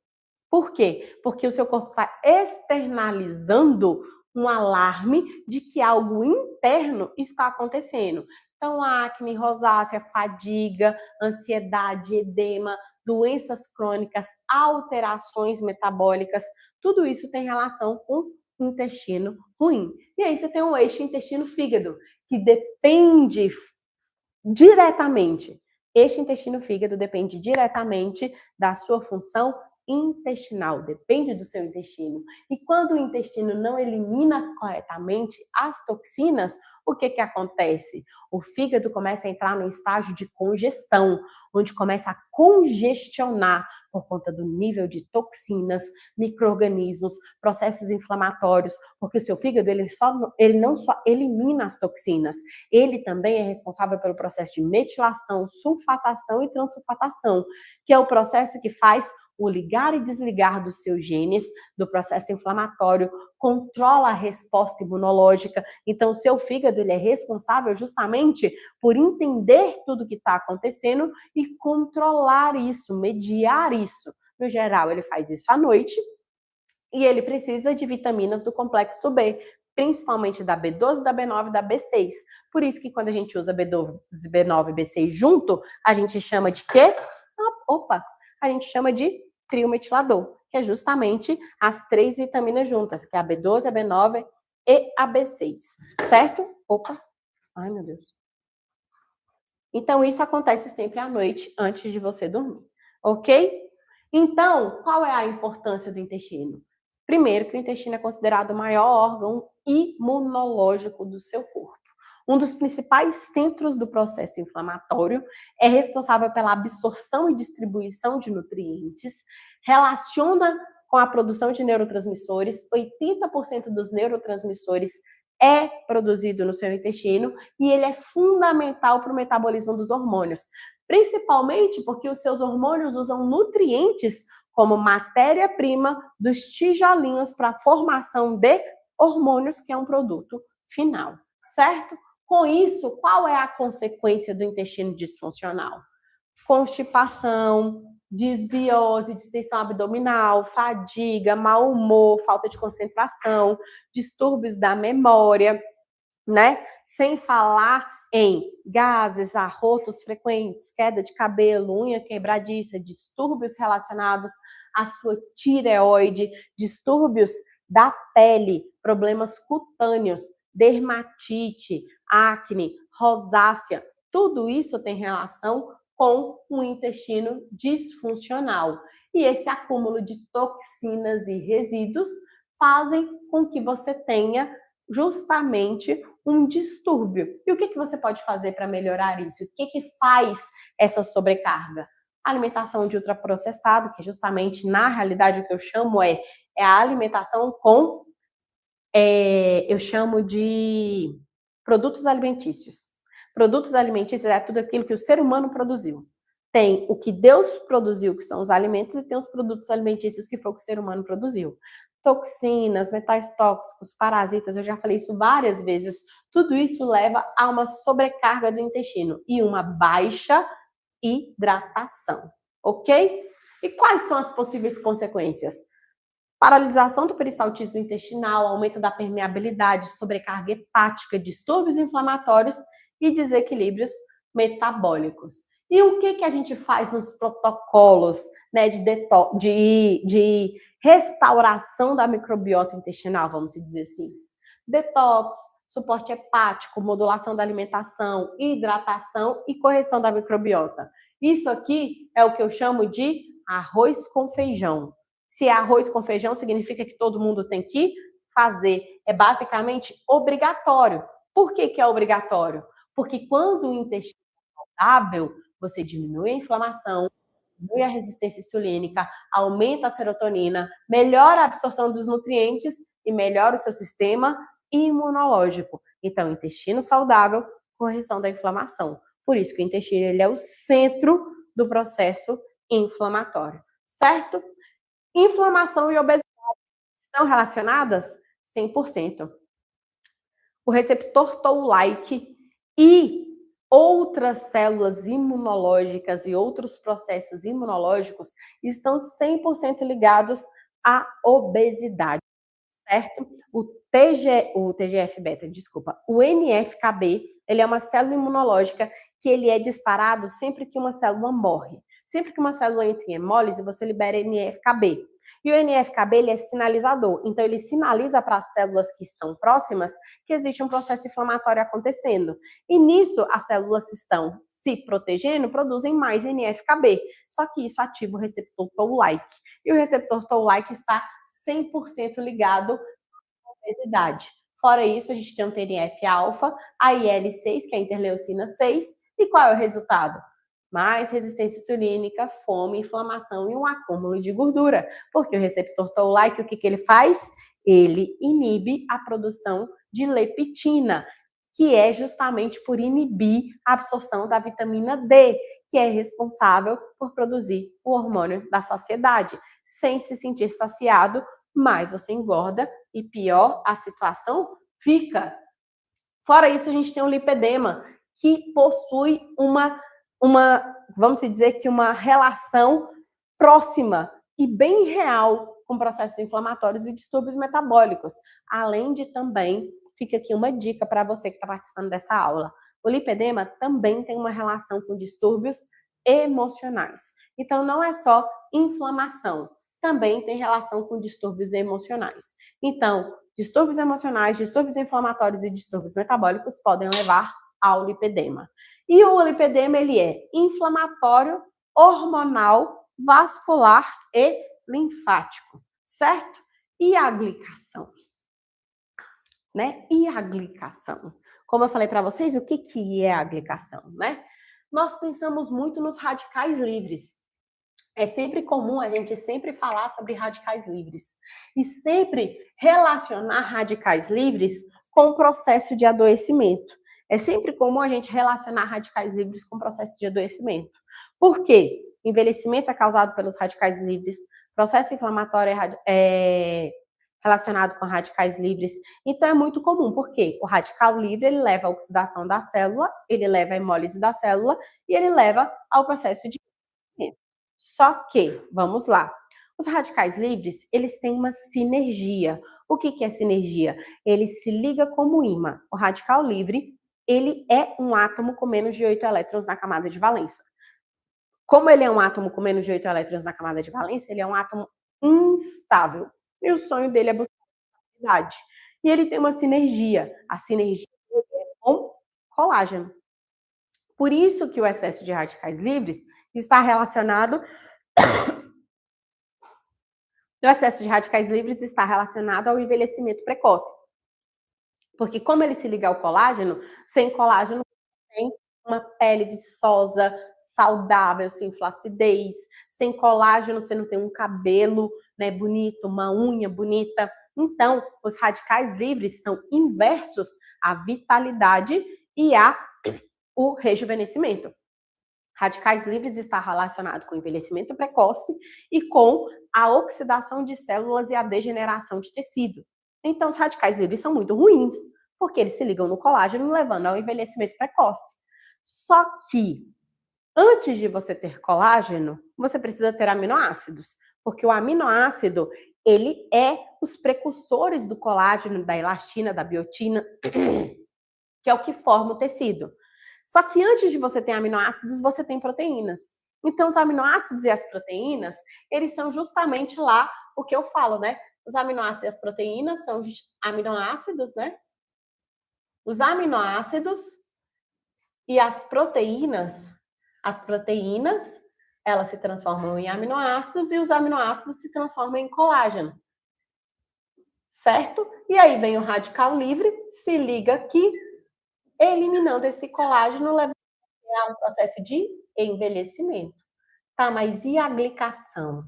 Por quê? Porque o seu corpo está externalizando um alarme de que algo interno está acontecendo. Então, acne, rosácea, fadiga, ansiedade, edema, doenças crônicas, alterações metabólicas, tudo isso tem relação com o intestino ruim. E aí você tem um eixo intestino-fígado, que depende diretamente. Este intestino-fígado depende diretamente da sua função intestinal, depende do seu intestino. E quando o intestino não elimina corretamente as toxinas, o que acontece? O fígado começa a entrar num estágio de congestão, onde começa a congestionar por conta do nível de toxinas, micro-organismos, processos inflamatórios, porque o seu fígado ele não só elimina as toxinas, ele também é responsável pelo processo de metilação, sulfatação e transsulfatação, que é o processo que faz o ligar e desligar dos seus genes, do processo inflamatório, controla a resposta imunológica. Então, o seu fígado ele é responsável justamente por entender tudo o que está acontecendo e controlar isso, mediar isso. No geral, ele faz isso à noite e ele precisa de vitaminas do complexo B, principalmente da B12, da B9 e da B6. Por isso que quando a gente usa B12, B9 e B6 junto, a gente chama de quê? A gente chama de trio metilador, que é justamente as 3 vitaminas juntas, que é a B12, a B9 e a B6, certo? Ai meu Deus. Então isso acontece sempre à noite, antes de você dormir, ok? Então, qual é a importância do intestino? Primeiro, que o intestino é considerado o maior órgão imunológico do seu corpo. Um dos principais centros do processo inflamatório, é responsável pela absorção e distribuição de nutrientes, relaciona com a produção de neurotransmissores, 80% dos neurotransmissores é produzido no seu intestino e ele é fundamental para o metabolismo dos hormônios, principalmente porque os seus hormônios usam nutrientes como matéria-prima dos tijolinhos para a formação de hormônios, que é um produto final, certo? Com isso, qual é a consequência do intestino disfuncional? Constipação, desbiose, distensão abdominal, fadiga, mau humor, falta de concentração, distúrbios da memória, né? Sem falar em gases, arrotos frequentes, queda de cabelo, unha quebradiça, distúrbios relacionados à sua tireoide, distúrbios da pele, problemas cutâneos, dermatite, acne, rosácea, tudo isso tem relação com um intestino disfuncional. E esse acúmulo de toxinas e resíduos fazem com que você tenha justamente um distúrbio. E o que você pode fazer para melhorar isso? O que faz essa sobrecarga? Alimentação de ultraprocessado, que justamente, na realidade, o que eu chamo é a alimentação com, eu chamo de produtos alimentícios. Produtos alimentícios é tudo aquilo que o ser humano produziu. Tem o que Deus produziu, que são os alimentos, e tem os produtos alimentícios, que foi o que o ser humano produziu. toxinas, metais tóxicos, parasitas, eu já falei isso várias vezes, tudo isso leva a uma sobrecarga do intestino e uma baixa hidratação, ok? E quais são as possíveis consequências? Paralisação do peristaltismo intestinal, aumento da permeabilidade, sobrecarga hepática, distúrbios inflamatórios e desequilíbrios metabólicos. E o que a gente faz nos protocolos, né, de restauração da microbiota intestinal, vamos dizer assim? Detox, suporte hepático, modulação da alimentação, hidratação e correção da microbiota. Isso aqui é o que eu chamo de arroz com feijão. Se é arroz com feijão, significa que todo mundo tem que fazer. É basicamente obrigatório. Por que é obrigatório? Porque quando o intestino é saudável, você diminui a inflamação, diminui a resistência insulínica, aumenta a serotonina, melhora a absorção dos nutrientes e melhora o seu sistema imunológico. Então, intestino saudável, correção da inflamação. Por isso que o intestino ele é o centro do processo inflamatório, certo? Inflamação e obesidade estão relacionadas? 100%. O receptor Toll-like e outras células imunológicas e outros processos imunológicos estão 100% ligados à obesidade, certo? O TGF-beta, desculpa, o NF-κB, ele é uma célula imunológica que ele é disparado sempre que uma célula morre. Sempre que uma célula entra em hemólise, você libera NF-κB. E o NF-κB, ele é sinalizador. Então, ele sinaliza para as células que estão próximas que existe um processo inflamatório acontecendo. E nisso, as células estão se protegendo, produzem mais NF-κB. Só que isso ativa o receptor Toll-like. E o receptor Toll-like está 100% ligado à obesidade. Fora isso, a gente tem o TNF-alfa, a IL-6, que é a interleucina 6. E qual é o resultado? Mais resistência insulínica, fome, inflamação e um acúmulo de gordura. Porque o receptor Toll-like, o que ele faz? Ele inibe a produção de leptina, que é justamente por inibir a absorção da vitamina D, que é responsável por produzir o hormônio da saciedade. Sem se sentir saciado, mais você engorda e pior a situação fica. Fora isso, a gente tem o lipedema, que possui vamos dizer que uma relação próxima e bem real com processos inflamatórios e distúrbios metabólicos. Além de também, fica aqui uma dica para você que está participando dessa aula, o lipedema também tem uma relação com distúrbios emocionais. Então, não é só inflamação, também tem relação com distúrbios emocionais. Então, distúrbios emocionais, distúrbios inflamatórios e distúrbios metabólicos podem levar ao lipedema. E o lipedema, ele é inflamatório, hormonal, vascular e linfático, certo? E a glicação? Né? E a glicação? Como eu falei para vocês, o que é a glicação, né? Nós pensamos muito nos radicais livres. É sempre comum a gente sempre falar sobre radicais livres e sempre relacionar radicais livres com o processo de adoecimento. É sempre comum a gente relacionar radicais livres com o processo de adoecimento. Por quê? Envelhecimento é causado pelos radicais livres, processo inflamatório é relacionado com radicais livres. Então é muito comum, porque o radical livre ele leva à oxidação da célula, ele leva à hemólise da célula e ele leva ao processo de envelhecimento. Só que, vamos lá, os radicais livres, eles têm uma sinergia. O que é sinergia? Ele se liga como ímã. O radical livre, ele é um átomo com menos de 8 elétrons na camada de valência. Como ele é um átomo com menos de 8 elétrons na camada de valência, ele é um átomo instável. E o sonho dele é buscar estabilidade. E ele tem uma sinergia. A sinergia é com colágeno. Por isso que o excesso de radicais livres está relacionado... O excesso de radicais livres está relacionado ao envelhecimento precoce. Porque como ele se liga ao colágeno, sem colágeno tem uma pele viçosa, saudável, sem flacidez. Sem colágeno você não tem um cabelo, né, bonito, uma unha bonita. Então, os radicais livres são inversos à vitalidade e o rejuvenescimento. Radicais livres está relacionado com o envelhecimento precoce e com a oxidação de células e a degeneração de tecido. Então, os radicais livres são muito ruins, porque eles se ligam no colágeno, levando ao envelhecimento precoce. Só que, antes de você ter colágeno, você precisa ter aminoácidos, porque o aminoácido, ele é os precursores do colágeno, da elastina, da biotina, que é o que forma o tecido. Só que antes de você ter aminoácidos, você tem proteínas. Então, os aminoácidos e as proteínas, eles são justamente lá o que eu falo, né? Os aminoácidos e as proteínas são aminoácidos, né? Os aminoácidos e as proteínas, elas se transformam em aminoácidos e os aminoácidos se transformam em colágeno. Certo? E aí vem o radical livre, se liga aqui, eliminando esse colágeno, levando a um processo de envelhecimento. Tá, mas e a glicação?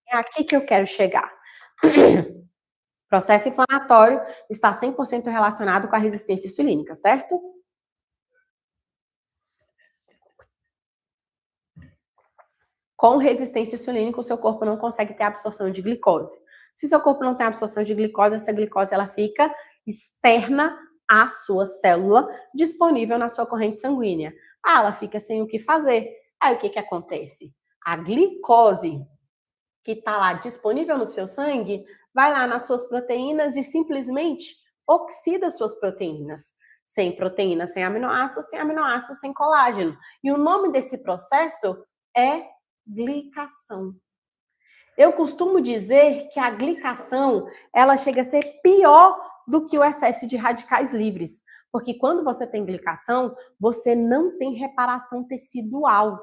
É aqui que eu quero chegar. O processo inflamatório está 100% relacionado com a resistência insulínica, certo? Com resistência insulínica, o seu corpo não consegue ter absorção de glicose. Se seu corpo não tem absorção de glicose, essa glicose ela fica externa à sua célula, disponível na sua corrente sanguínea. Ah, ela fica sem o que fazer. Aí o que acontece? A glicose que está lá disponível no seu sangue vai lá nas suas proteínas e simplesmente oxida suas proteínas. Sem proteína, sem aminoácidos, sem colágeno. E o nome desse processo é glicação. Eu costumo dizer que a glicação, ela chega a ser pior do que o excesso de radicais livres, porque quando você tem glicação, você não tem reparação tecidual.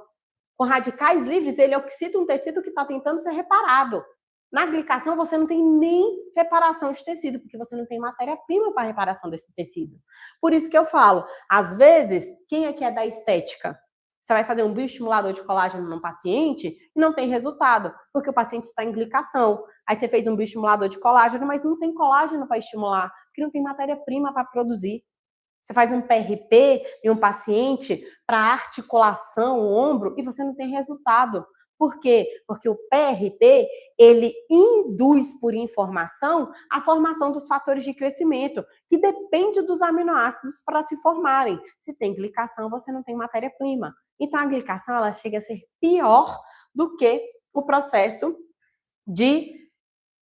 Com radicais livres, ele oxida um tecido que está tentando ser reparado. Na glicação, você não tem nem reparação de tecido, porque você não tem matéria-prima para reparação desse tecido. Por isso que eu falo, às vezes, quem aqui é da estética? Você vai fazer um bioestimulador de colágeno num paciente e não tem resultado, porque o paciente está em glicação. Aí você fez um bioestimulador de colágeno, mas não tem colágeno para estimular, porque não tem matéria-prima para produzir. Você faz um PRP em um paciente para articulação, ombro, e você não tem resultado. Por quê? Porque o PRP, ele induz por informação a formação dos fatores de crescimento, que depende dos aminoácidos para se formarem. Se tem glicação, você não tem matéria-prima. Então, a glicação, ela chega a ser pior do que o processo de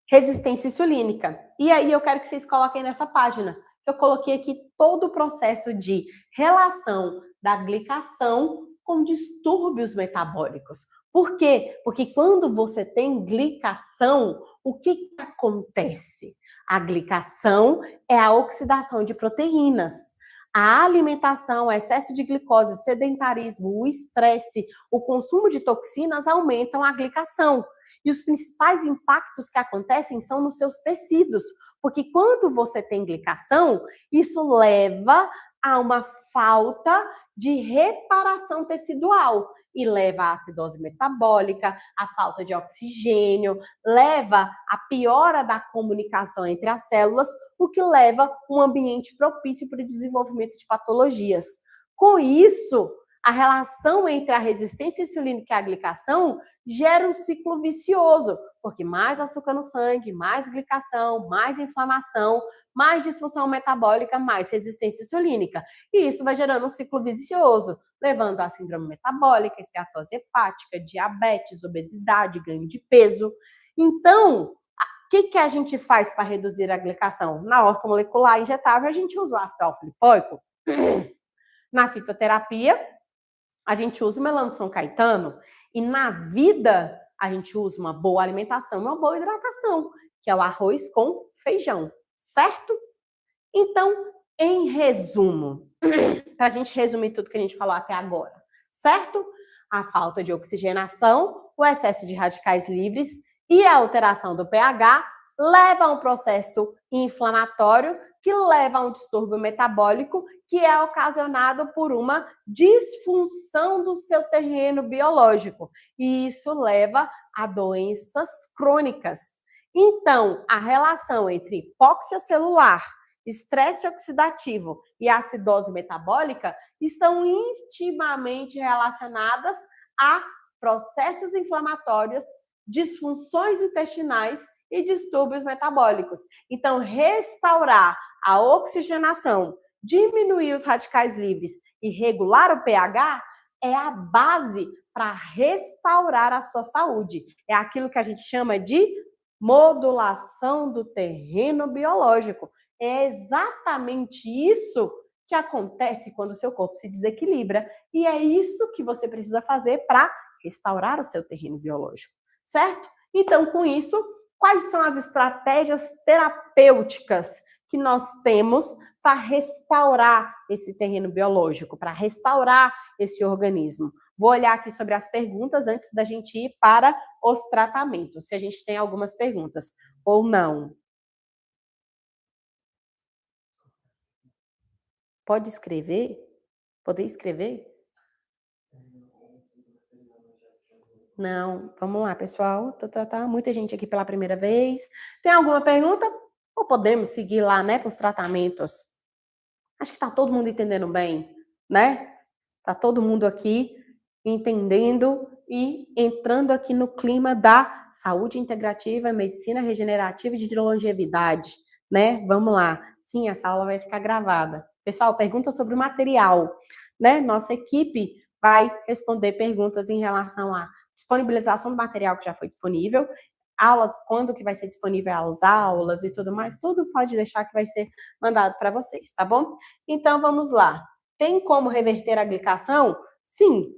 resistência insulínica. E aí, eu quero que vocês coloquem nessa página. Eu coloquei aqui todo o processo de relação da glicação com distúrbios metabólicos. Por quê? Porque quando você tem glicação, o que acontece? A glicação é a oxidação de proteínas. A alimentação, o excesso de glicose, o sedentarismo, o estresse, o consumo de toxinas aumentam a glicação. E os principais impactos que acontecem são nos seus tecidos, porque quando você tem glicação, isso leva a uma falta de reparação tecidual e leva à acidose metabólica, à falta de oxigênio, leva à piora da comunicação entre as células, o que leva a um ambiente propício para o desenvolvimento de patologias. Com isso, a relação entre a resistência insulínica e a glicação gera um ciclo vicioso, porque mais açúcar no sangue, mais glicação, mais inflamação, mais disfunção metabólica, mais resistência insulínica. E isso vai gerando um ciclo vicioso, levando a síndrome metabólica, esteatose hepática, diabetes, obesidade, ganho de peso. Então, o que a gente faz para reduzir a glicação? Na ortomolecular injetável, a gente usa o ácido alfa-lipoico. Na fitoterapia, a gente usa o melano de São Caetano. E na vida, a gente usa uma boa alimentação, uma boa hidratação, que é o arroz com feijão, certo? Então, em resumo, para a gente resumir tudo que a gente falou até agora, certo? A falta de oxigenação, o excesso de radicais livres e a alteração do pH leva a um processo inflamatório que leva a um distúrbio metabólico que é ocasionado por uma disfunção do seu terreno biológico. E isso leva a doenças crônicas. Então, a relação entre hipóxia celular, estresse oxidativo e acidose metabólica estão intimamente relacionadas a processos inflamatórios, disfunções intestinais e distúrbios metabólicos. Então, restaurar a oxigenação, diminuir os radicais livres e regular o pH é a base para restaurar a sua saúde. É aquilo que a gente chama de modulação do terreno biológico. É exatamente isso que acontece quando o seu corpo se desequilibra. E é isso que você precisa fazer para restaurar o seu terreno biológico, certo? Então, com isso, quais são as estratégias terapêuticas que nós temos para restaurar esse terreno biológico, para restaurar esse organismo? Vou olhar aqui sobre as perguntas antes da gente ir para os tratamentos, se a gente tem algumas perguntas ou não. Pode escrever? Poder escrever? Não. Vamos lá, pessoal. Tá muita gente aqui pela primeira vez. Tem alguma pergunta? Ou podemos seguir lá, né, para os tratamentos? Acho que está todo mundo entendendo bem, né? Está todo mundo aqui entendendo e entrando aqui no clima da saúde integrativa, medicina regenerativa e de longevidade, né? Vamos lá. Sim, essa aula vai ficar gravada. Pessoal, pergunta sobre o material, né? Nossa equipe vai responder perguntas em relação à disponibilização do material que já foi disponível, aulas, quando que vai ser disponível as aulas e tudo mais, tudo pode deixar que vai ser mandado para vocês, tá bom? Então, vamos lá. Tem como reverter a glicação? Sim.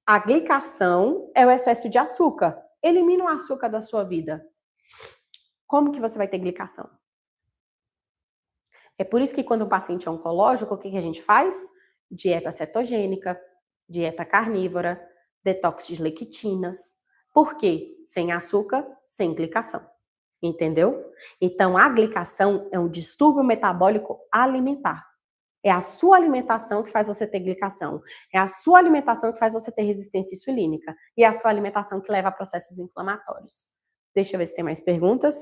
A glicação é o excesso de açúcar. Elimina o açúcar da sua vida. Como que você vai ter glicação? É por isso que quando o paciente é oncológico, o que a gente faz? Dieta cetogênica, dieta carnívora, detox de lectinas. Por quê? Sem açúcar, sem glicação. Entendeu? Então, a glicação é um distúrbio metabólico alimentar. É a sua alimentação que faz você ter glicação. É a sua alimentação que faz você ter resistência insulínica. E é a sua alimentação que leva a processos inflamatórios. Deixa eu ver se tem mais perguntas.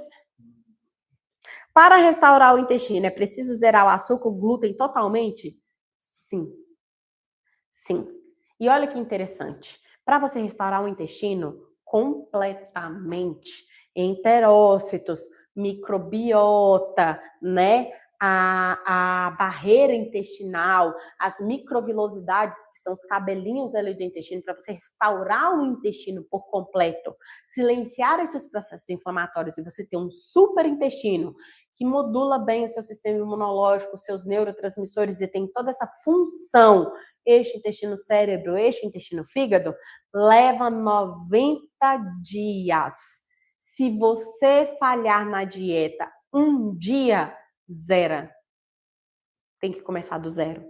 Para restaurar o intestino, é preciso zerar o açúcar, o glúten totalmente? Sim. Sim. E olha que interessante. Para você restaurar o intestino completamente, enterócitos, microbiota, né? A barreira intestinal, as microvilosidades, que são os cabelinhos ali do intestino, para você restaurar o intestino por completo, silenciar esses processos inflamatórios e você ter um super intestino que modula bem o seu sistema imunológico, os seus neurotransmissores e tem toda essa função, eixo intestino-cérebro, eixo intestino-fígado, leva 90 dias. Se você falhar na dieta um dia, zera. Tem que começar do zero.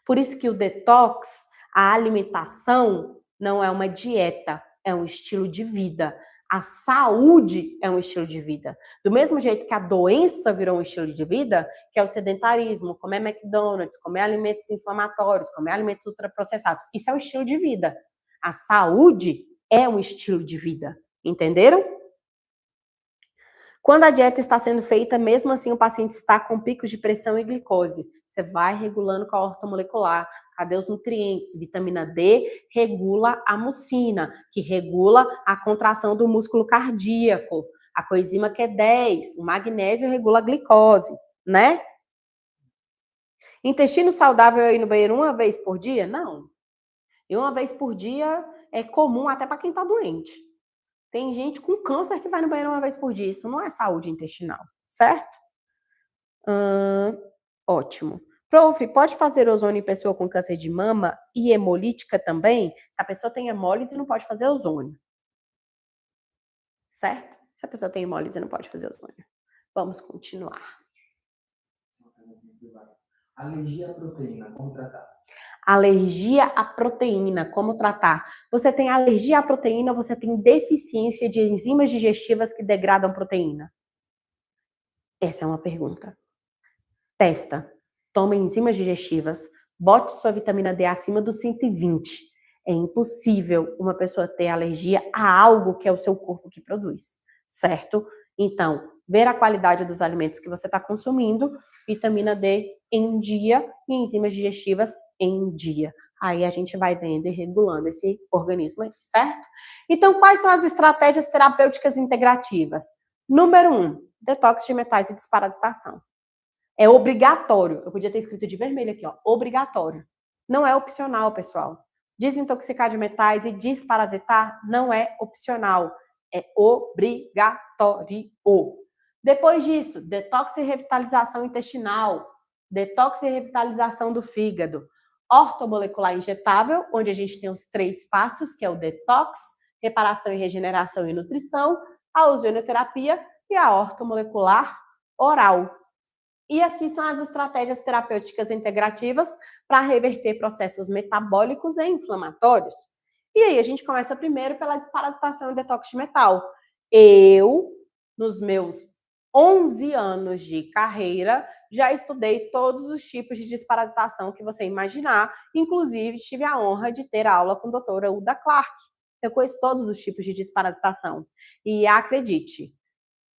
Por isso que o detox, a alimentação, não é uma dieta, é um estilo de vida. A saúde é um estilo de vida. Do mesmo jeito que a doença virou um estilo de vida, que é o sedentarismo, comer McDonald's, comer alimentos inflamatórios, comer alimentos ultraprocessados. Isso é um estilo de vida. A saúde é um estilo de vida. Entenderam? Quando a dieta está sendo feita, mesmo assim o paciente está com picos de pressão e glicose. Você vai regulando com a ortomolecular. Cadê os nutrientes? Vitamina D regula a mucina, que regula a contração do músculo cardíaco. A coenzima Q10, o magnésio regula a glicose, né? Intestino saudável é ir no banheiro uma vez por dia? Não. E uma vez por dia é comum até para quem está doente. Tem gente com câncer que vai no banheiro uma vez por dia. Isso não é saúde intestinal, certo? Ótimo. Prof, pode fazer ozônio em pessoa com câncer de mama e hemolítica também? Se a pessoa tem hemólise, não pode fazer ozônio. Certo? Se a pessoa tem hemólise, não pode fazer ozônio. Vamos continuar. Alergia à proteína, como tratar? Alergia à proteína, como tratar? Você tem alergia à proteína, você tem deficiência de enzimas digestivas que degradam proteína? Essa é uma pergunta. Testa, toma enzimas digestivas, bote sua vitamina D acima dos 120. É impossível uma pessoa ter alergia a algo que é o seu corpo que produz, certo? Então, ver a qualidade dos alimentos que você está consumindo, vitamina D em dia e enzimas digestivas em dia. Aí a gente vai vendo e regulando esse organismo aí, certo? Então, quais são as estratégias terapêuticas integrativas? Número 1, detox de metais e desparasitação. É obrigatório. Eu podia ter escrito de vermelho aqui, ó. Obrigatório. Não é opcional, pessoal. Desintoxicar de metais e desparasitar não é opcional. É obrigatório. Depois disso, detox e revitalização intestinal. Detox e revitalização do fígado. Ortomolecular injetável, onde a gente tem os 3 passos, que é o detox, reparação e regeneração e nutrição, a ozonioterapia e a ortomolecular oral. E aqui são as estratégias terapêuticas integrativas para reverter processos metabólicos e inflamatórios. E aí a gente começa primeiro pela desparasitação e detox de metal. Eu, nos meus 11 anos de carreira, já estudei todos os tipos de desparasitação que você imaginar, inclusive tive a honra de ter aula com a doutora Uda Clark. Eu conheço todos os tipos de desparasitação. E acredite,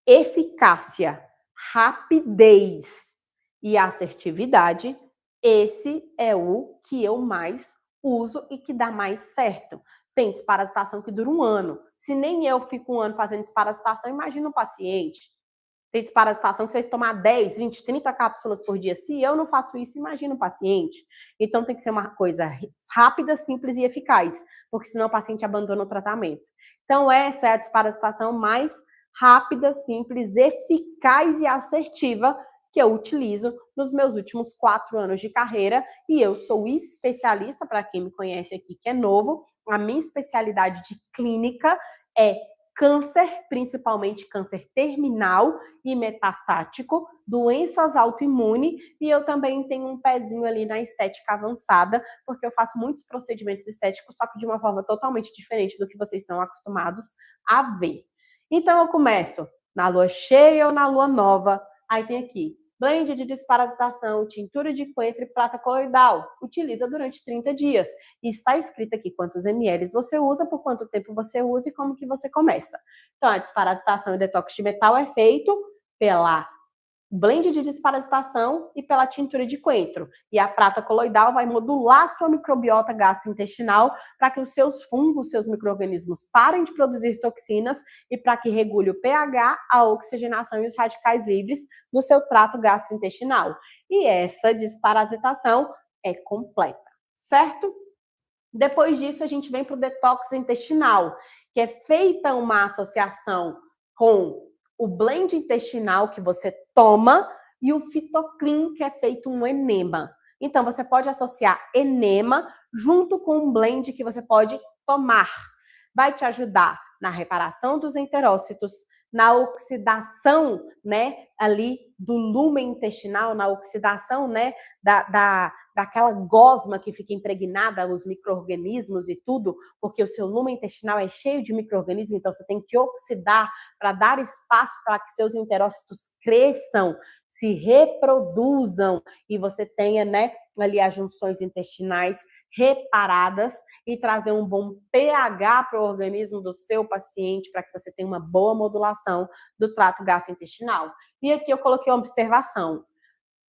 eficácia, rapidez e assertividade, esse é o que eu mais uso e que dá mais certo. Tem desparasitação que dura 1 ano. Se nem eu fico 1 ano fazendo desparasitação, imagina um paciente. Tem desparasitação que você tem que tomar 10, 20, 30 cápsulas por dia. Se eu não faço isso, imagina um paciente. Então tem que ser uma coisa rápida, simples e eficaz, porque senão o paciente abandona o tratamento. Então essa é a desparasitação mais rápida, simples, eficaz e assertiva que eu utilizo nos meus últimos 4 anos de carreira, e eu sou especialista, para quem me conhece aqui que é novo, a minha especialidade de clínica é câncer, principalmente câncer terminal e metastático, doenças autoimunes, e eu também tenho um pezinho ali na estética avançada, porque eu faço muitos procedimentos estéticos, só que de uma forma totalmente diferente do que vocês estão acostumados a ver. Então eu começo na lua cheia ou na lua nova. Aí tem aqui, blend de desparasitação, tintura de coentro e prata coloidal. Utiliza durante 30 dias. E está escrito aqui quantos ml você usa, por quanto tempo você usa e como que você começa. Então a desparasitação e detox de metal é feito pela blend de desparasitação e pela tintura de coentro. E a prata coloidal vai modular sua microbiota gastrointestinal para que os seus fungos, seus micro-organismos parem de produzir toxinas e para que regule o pH, a oxigenação e os radicais livres no seu trato gastrointestinal. E essa desparasitação é completa, certo? Depois disso, a gente vem para o detox intestinal, que é feita uma associação com o blend intestinal que você toma e o Fitoclean, que é feito um enema. Então, você pode associar enema junto com um blend que você pode tomar. Vai te ajudar na reparação dos enterócitos, na oxidação, né, ali do lúmen intestinal, na oxidação, né, daquela gosma que fica impregnada, os micro-organismos e tudo, porque o seu lúmen intestinal é cheio de micro-organismos, então você tem que oxidar para dar espaço para que seus enterócitos cresçam, se reproduzam e você tenha, né, ali as junções intestinais reparadas e trazer um bom pH para o organismo do seu paciente para que você tenha uma boa modulação do trato gastrointestinal. E aqui eu coloquei uma observação.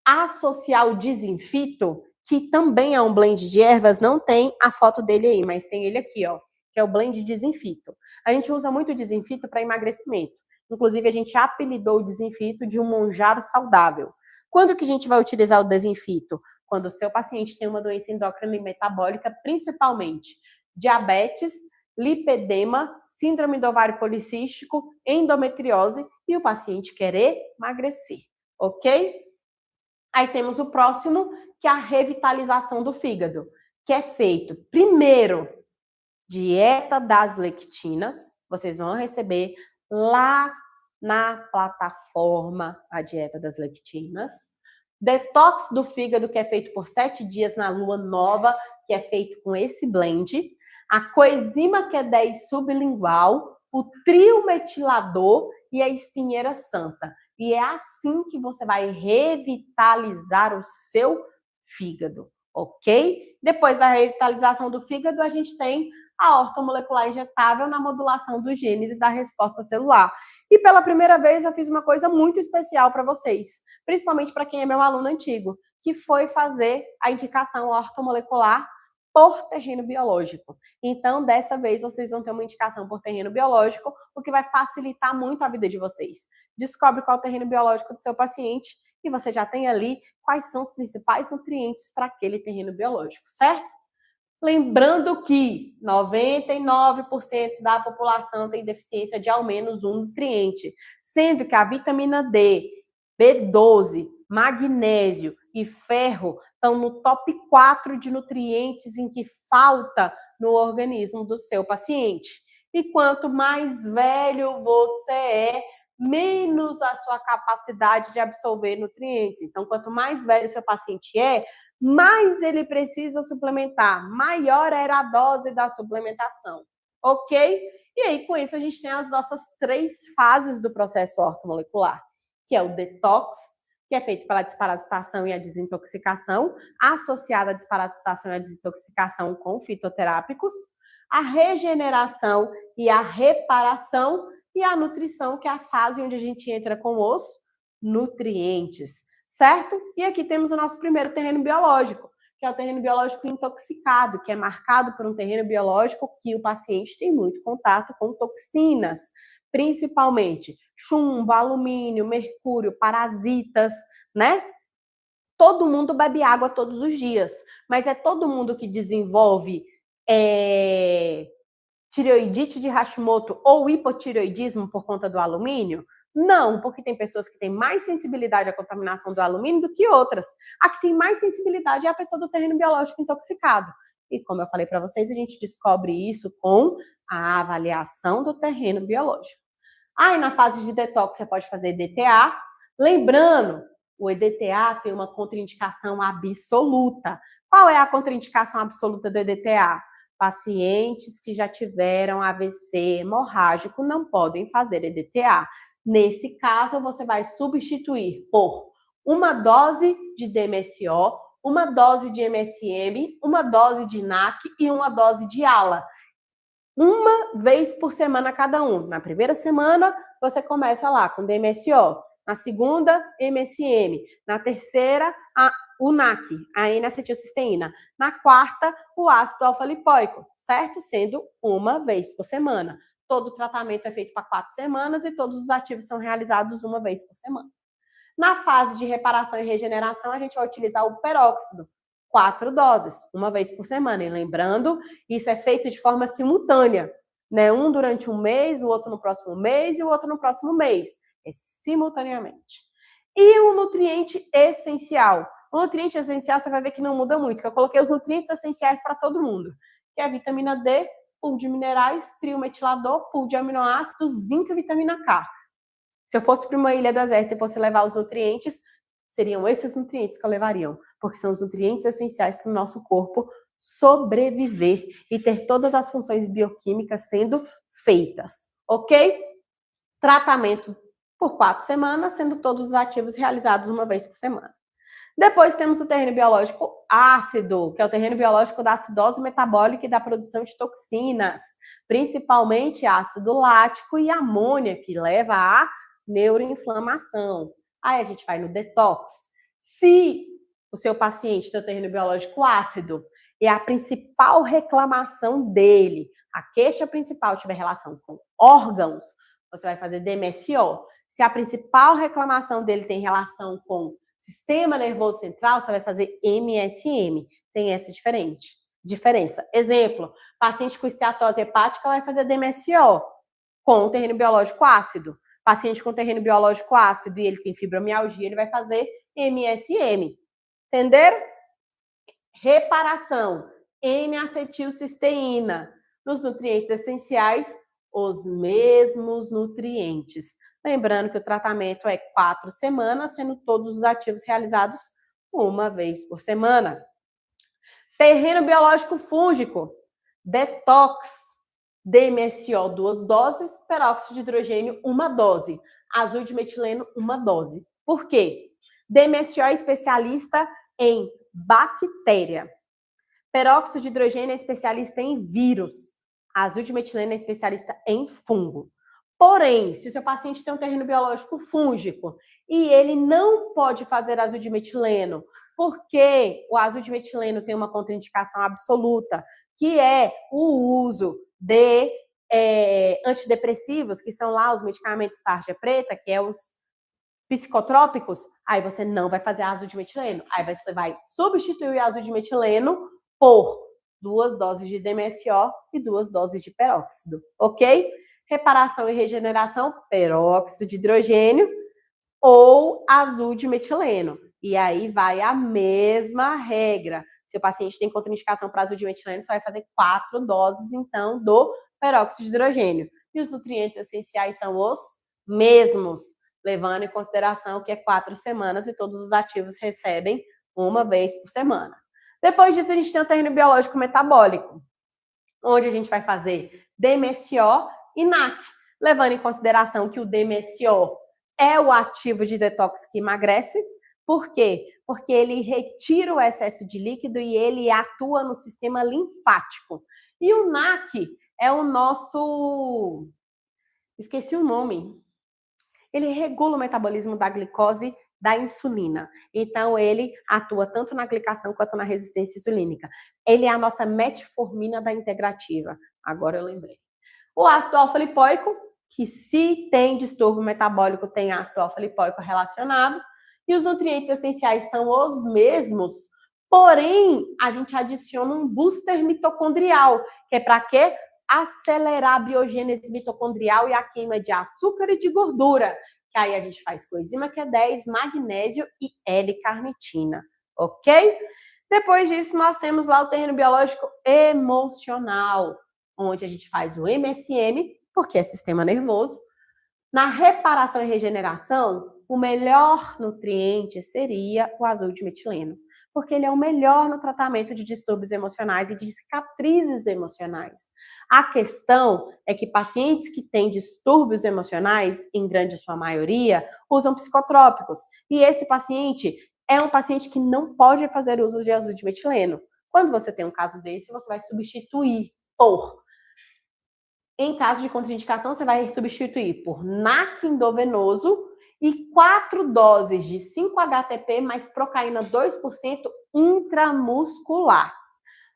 Associar o desinfito, que também é um blend de ervas, não tem a foto dele aí, mas tem ele aqui, ó, que é o blend desinfito. A gente usa muito o desinfito para emagrecimento. Inclusive, a gente apelidou o desinfito de um monjaro saudável. Quando que a gente vai utilizar o desinfito? Quando o seu paciente tem uma doença endócrina e metabólica, principalmente diabetes, lipedema, síndrome do ovário policístico, endometriose e o paciente quer emagrecer, ok? Aí temos o próximo, que é a revitalização do fígado, que é feito primeiro dieta das lectinas, vocês vão receber lá na plataforma a dieta das lectinas. Detox do fígado, que é feito por 7 dias na lua nova, que é feito com esse blend. A coenzima Q10 sublingual, o trio metilador e a espinheira santa. E é assim que você vai revitalizar o seu fígado, ok? Depois da revitalização do fígado, a gente tem a ortomolecular injetável na modulação dos genes e da resposta celular. E pela primeira vez eu fiz uma coisa muito especial para vocês, principalmente para quem é meu aluno antigo, que foi fazer a indicação ortomolecular por terreno biológico. Então, dessa vez, vocês vão ter uma indicação por terreno biológico, o que vai facilitar muito a vida de vocês. Descobre qual é o terreno biológico do seu paciente e você já tem ali quais são os principais nutrientes para aquele terreno biológico, certo? Lembrando que 99% da população tem deficiência de ao menos um nutriente, sendo que a vitamina D, B12, magnésio e ferro estão no top 4 de nutrientes em que falta no organismo do seu paciente. E quanto mais velho você é, menos a sua capacidade de absorver nutrientes. Então, quanto mais velho o seu paciente é, mais ele precisa suplementar, maior era a dose da suplementação, ok? E aí, com isso, a gente tem as nossas 3 fases do processo ortomolecular, que é o detox, que é feito pela desparasitação e a desintoxicação, associada à desparasitação e à desintoxicação com fitoterápicos, a regeneração e a reparação, e a nutrição, que é a fase onde a gente entra com os nutrientes, certo? E aqui temos o nosso primeiro terreno biológico, que é o terreno biológico intoxicado, que é marcado por um terreno biológico que o paciente tem muito contato com toxinas, principalmente chumbo, alumínio, mercúrio, parasitas, né? Todo mundo bebe água todos os dias, mas é todo mundo que desenvolve tireoidite de Hashimoto ou hipotireoidismo por conta do alumínio? Não, porque tem pessoas que têm mais sensibilidade à contaminação do alumínio do que outras. A que tem mais sensibilidade é a pessoa do terreno biológico intoxicado. E como eu falei para vocês, a gente descobre isso com a avaliação do terreno biológico. Aí na fase de detox você pode fazer EDTA. Lembrando, o EDTA tem uma contraindicação absoluta. Qual é a contraindicação absoluta do EDTA? Pacientes que já tiveram AVC hemorrágico não podem fazer EDTA. Nesse caso, você vai substituir por uma dose de DMSO, uma dose de MSM, uma dose de NAC e uma dose de ALA. Uma vez por semana cada um. Na primeira semana, você começa lá com DMSO. Na segunda, MSM. Na terceira, o NAC, a N-acetilcisteína. Na quarta, o ácido alfa-lipoico, certo? Sendo uma vez por semana. Todo o tratamento é feito para 4 semanas e todos os ativos são realizados uma vez por semana. Na fase de reparação e regeneração, a gente vai utilizar o peróxido, 4 doses, uma vez por semana. E lembrando, isso é feito de forma simultânea, né? Um durante um mês, o outro no próximo mês e o outro no próximo mês. É simultaneamente. E o nutriente essencial. O nutriente essencial você vai ver que não muda muito, que eu coloquei os nutrientes essenciais para todo mundo, que é a vitamina D, pool de minerais, trio metilador, pool de aminoácidos, zinco e vitamina K. Se eu fosse para uma ilha deserta e fosse levar os nutrientes, seriam esses nutrientes que eu levaria, porque são os nutrientes essenciais para o nosso corpo sobreviver e ter todas as funções bioquímicas sendo feitas, ok? Tratamento por 4 semanas, sendo todos os ativos realizados uma vez por semana. Depois temos o terreno biológico ácido, que é o terreno biológico da acidose metabólica e da produção de toxinas, principalmente ácido lático e amônia, que leva à neuroinflamação. Aí a gente vai no detox. Se o seu paciente tem o terreno biológico ácido e a principal reclamação dele, a queixa principal tiver relação com órgãos, você vai fazer DMSO. Se a principal reclamação dele tem relação com sistema nervoso central, você vai fazer MSM. Tem essa diferença. Exemplo, paciente com esteatose hepática vai fazer DMSO com terreno biológico ácido. Paciente com terreno biológico ácido e ele tem fibromialgia, ele vai fazer MSM. Entenderam? Reparação, N-acetilcisteína. Nos nutrientes essenciais, os mesmos nutrientes. Lembrando que o tratamento é 4 semanas, sendo todos os ativos realizados uma vez por semana. Terreno biológico fúngico, detox, DMSO 2 doses, peróxido de hidrogênio 1 dose, azul de metileno 1 dose. Por quê? DMSO é especialista em bactéria. Peróxido de hidrogênio é especialista em vírus. Azul de metileno é especialista em fungo. Porém, se o seu paciente tem um terreno biológico fúngico e ele não pode fazer azul de metileno, porque o azul de metileno tem uma contraindicação absoluta, que é o uso de antidepressivos, que são lá os medicamentos tarja preta, que é os psicotrópicos, aí você não vai fazer azul de metileno. Aí você vai substituir o azul de metileno por 2 doses de DMSO e 2 doses de peróxido, ok? Reparação e regeneração, peróxido de hidrogênio ou azul de metileno. E aí vai a mesma regra. Se o paciente tem contraindicação para azul de metileno, você vai fazer 4 doses, então, do peróxido de hidrogênio. E os nutrientes essenciais são os mesmos, levando em consideração que é 4 semanas e todos os ativos recebem uma vez por semana. Depois disso, a gente tem o terreno biológico metabólico, onde a gente vai fazer DMSO e NAC, levando em consideração que o DMSO é o ativo de detox que emagrece. Por quê? Porque ele retira o excesso de líquido e ele atua no sistema linfático. E o NAC é o nosso... Esqueci o nome. Ele regula o metabolismo da glicose, da insulina. Então, ele atua tanto na glicação quanto na resistência insulínica. Ele é a nossa metformina da integrativa. Agora eu lembrei. O ácido alfa-lipoico, que se tem distúrbio metabólico, tem ácido alfa-lipoico relacionado. E os nutrientes essenciais são os mesmos, porém, a gente adiciona um booster mitocondrial, que é para quê? Acelerar a biogênese mitocondrial e a queima de açúcar e de gordura. Que aí a gente faz coenzima Q10, magnésio e L-carnitina, ok? Depois disso, nós temos lá o terreno biológico emocional, onde a gente faz o MSM, porque é sistema nervoso. Na reparação e regeneração, o melhor nutriente seria o azul de metileno, porque ele é o melhor no tratamento de distúrbios emocionais e de cicatrizes emocionais. A questão é que pacientes que têm distúrbios emocionais, em grande sua maioria, usam psicotrópicos. E esse paciente é um paciente que não pode fazer uso de azul de metileno. Quando você tem um caso desse, você vai substituir por... Em caso de contraindicação, você vai substituir por NAC endovenoso e 4 doses de 5-HTP mais procaína 2% intramuscular.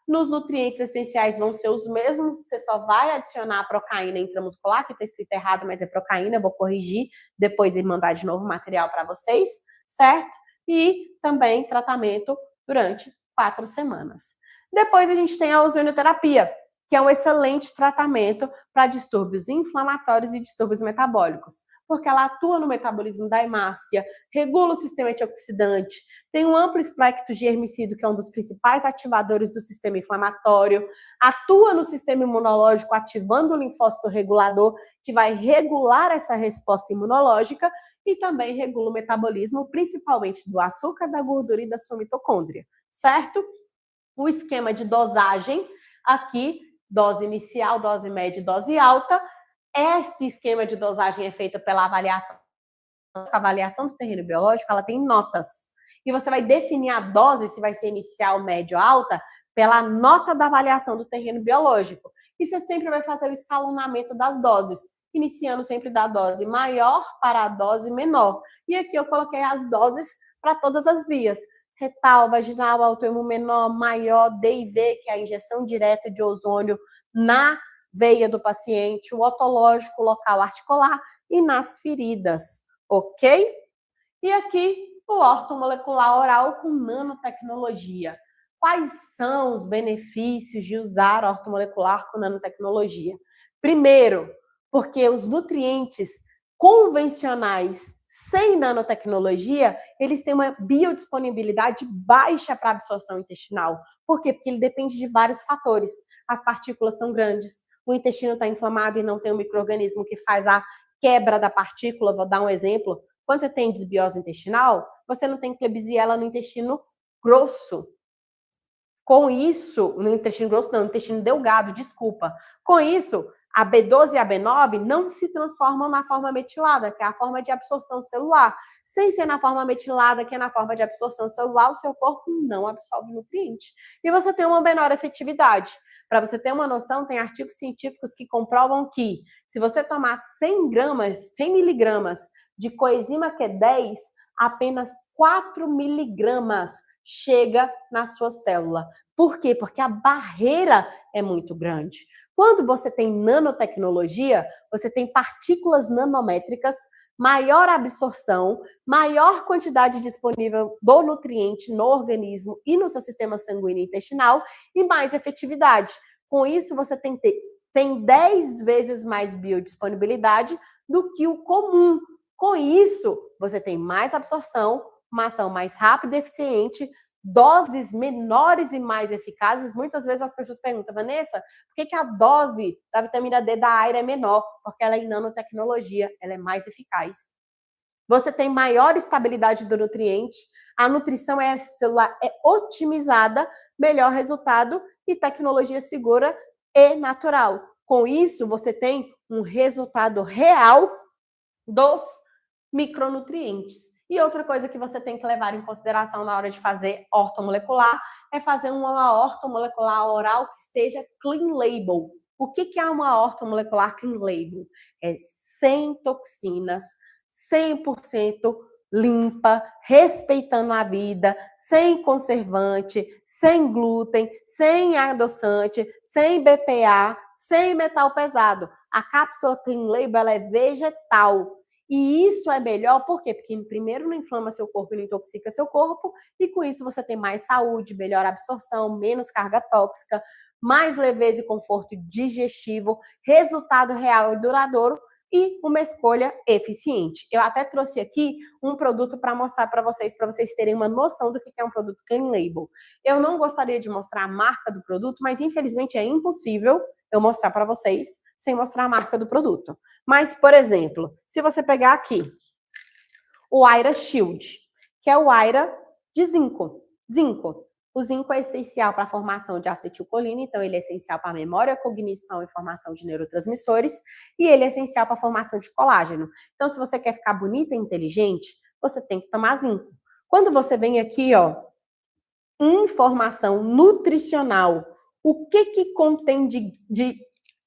Nos nutrientes essenciais vão ser os mesmos, você só vai adicionar a procaína intramuscular, que está escrito errado, mas é procaína, eu vou corrigir depois e mandar de novo o material para vocês, certo? E também tratamento durante 4 semanas. Depois a gente tem a ozonioterapia, que é um excelente tratamento para distúrbios inflamatórios e distúrbios metabólicos, porque ela atua no metabolismo da hemácia, regula o sistema antioxidante, tem um amplo espectro de germicídio, que é um dos principais ativadores do sistema inflamatório, atua no sistema imunológico, ativando o linfócito regulador, que vai regular essa resposta imunológica, e também regula o metabolismo, principalmente do açúcar, da gordura e da sua mitocôndria, certo? O esquema de dosagem aqui, dose inicial, dose média e dose alta. Esse esquema de dosagem é feito pela avaliação. A avaliação do terreno biológico, ela tem notas. E você vai definir a dose, se vai ser inicial, média ou alta, pela nota da avaliação do terreno biológico. E você sempre vai fazer o escalonamento das doses, iniciando sempre da dose maior para a dose menor. E aqui eu coloquei as doses para todas as vias. Retal, vaginal, autoimune menor, maior, D e V, que é a injeção direta de ozônio na veia do paciente, o otológico local articular e nas feridas, ok? E aqui o ortomolecular oral com nanotecnologia. Quais são os benefícios de usar ortomolecular com nanotecnologia? Primeiro, porque os nutrientes convencionais sem nanotecnologia, eles têm uma biodisponibilidade baixa para absorção intestinal. Por quê? Porque ele depende de vários fatores. As partículas são grandes, o intestino está inflamado e não tem um micro-organismo que faz a quebra da partícula. Vou dar um exemplo. Quando você tem desbiose intestinal, você não tem Klebsiella no intestino grosso. Com isso, no intestino grosso não, no intestino delgado, desculpa. Com isso, a B12 e a B9 não se transformam na forma metilada, que é a forma de absorção celular. Sem ser na forma metilada, que é na forma de absorção celular, o seu corpo não absorve nutriente. E você tem uma menor efetividade. Para você ter uma noção, tem artigos científicos que comprovam que se você tomar 100 miligramas de coenzima Q10, apenas 4 miligramas chega na sua célula. Por quê? Porque a barreira é muito grande. Quando você tem nanotecnologia, você tem partículas nanométricas, maior absorção, maior quantidade disponível do nutriente no organismo e no seu sistema sanguíneo e intestinal e mais efetividade. Com isso, você tem 10 vezes mais biodisponibilidade do que o comum. Com isso, você tem mais absorção, uma ação mais rápida e eficiente, doses menores e mais eficazes. Muitas vezes as pessoas perguntam, Vanessa, por que a dose da vitamina D da Aira é menor? Porque ela é em nanotecnologia, ela é mais eficaz. Você tem maior estabilidade do nutriente, a nutrição celular é otimizada, melhor resultado e tecnologia segura e natural. Com isso, você tem um resultado real dos micronutrientes. E outra coisa que você tem que levar em consideração na hora de fazer ortomolecular é fazer uma ortomolecular oral que seja clean label. O que é uma ortomolecular clean label? É sem toxinas, 100% limpa, respeitando a vida, sem conservante, sem glúten, sem adoçante, sem BPA, sem metal pesado. A cápsula Clean Label ela é vegetal. E isso é melhor, por quê? Porque primeiro não inflama seu corpo e não intoxica seu corpo, e com isso você tem mais saúde, melhor absorção, menos carga tóxica, mais leveza e conforto digestivo, resultado real e duradouro, e uma escolha eficiente. Eu até trouxe aqui um produto para mostrar para vocês terem uma noção do que é um produto Clean Label. Eu não gostaria de mostrar a marca do produto, mas infelizmente é impossível eu mostrar para vocês sem mostrar a marca do produto. Mas, por exemplo, se você pegar aqui o Aira Shield, que é o Aira de zinco. O zinco é essencial para a formação de acetilcolina, então ele é essencial para a memória, cognição e formação de neurotransmissores, e ele é essencial para a formação de colágeno. Então, se você quer ficar bonita e inteligente, você tem que tomar zinco. Quando você vem aqui, ó, informação nutricional, o que contém de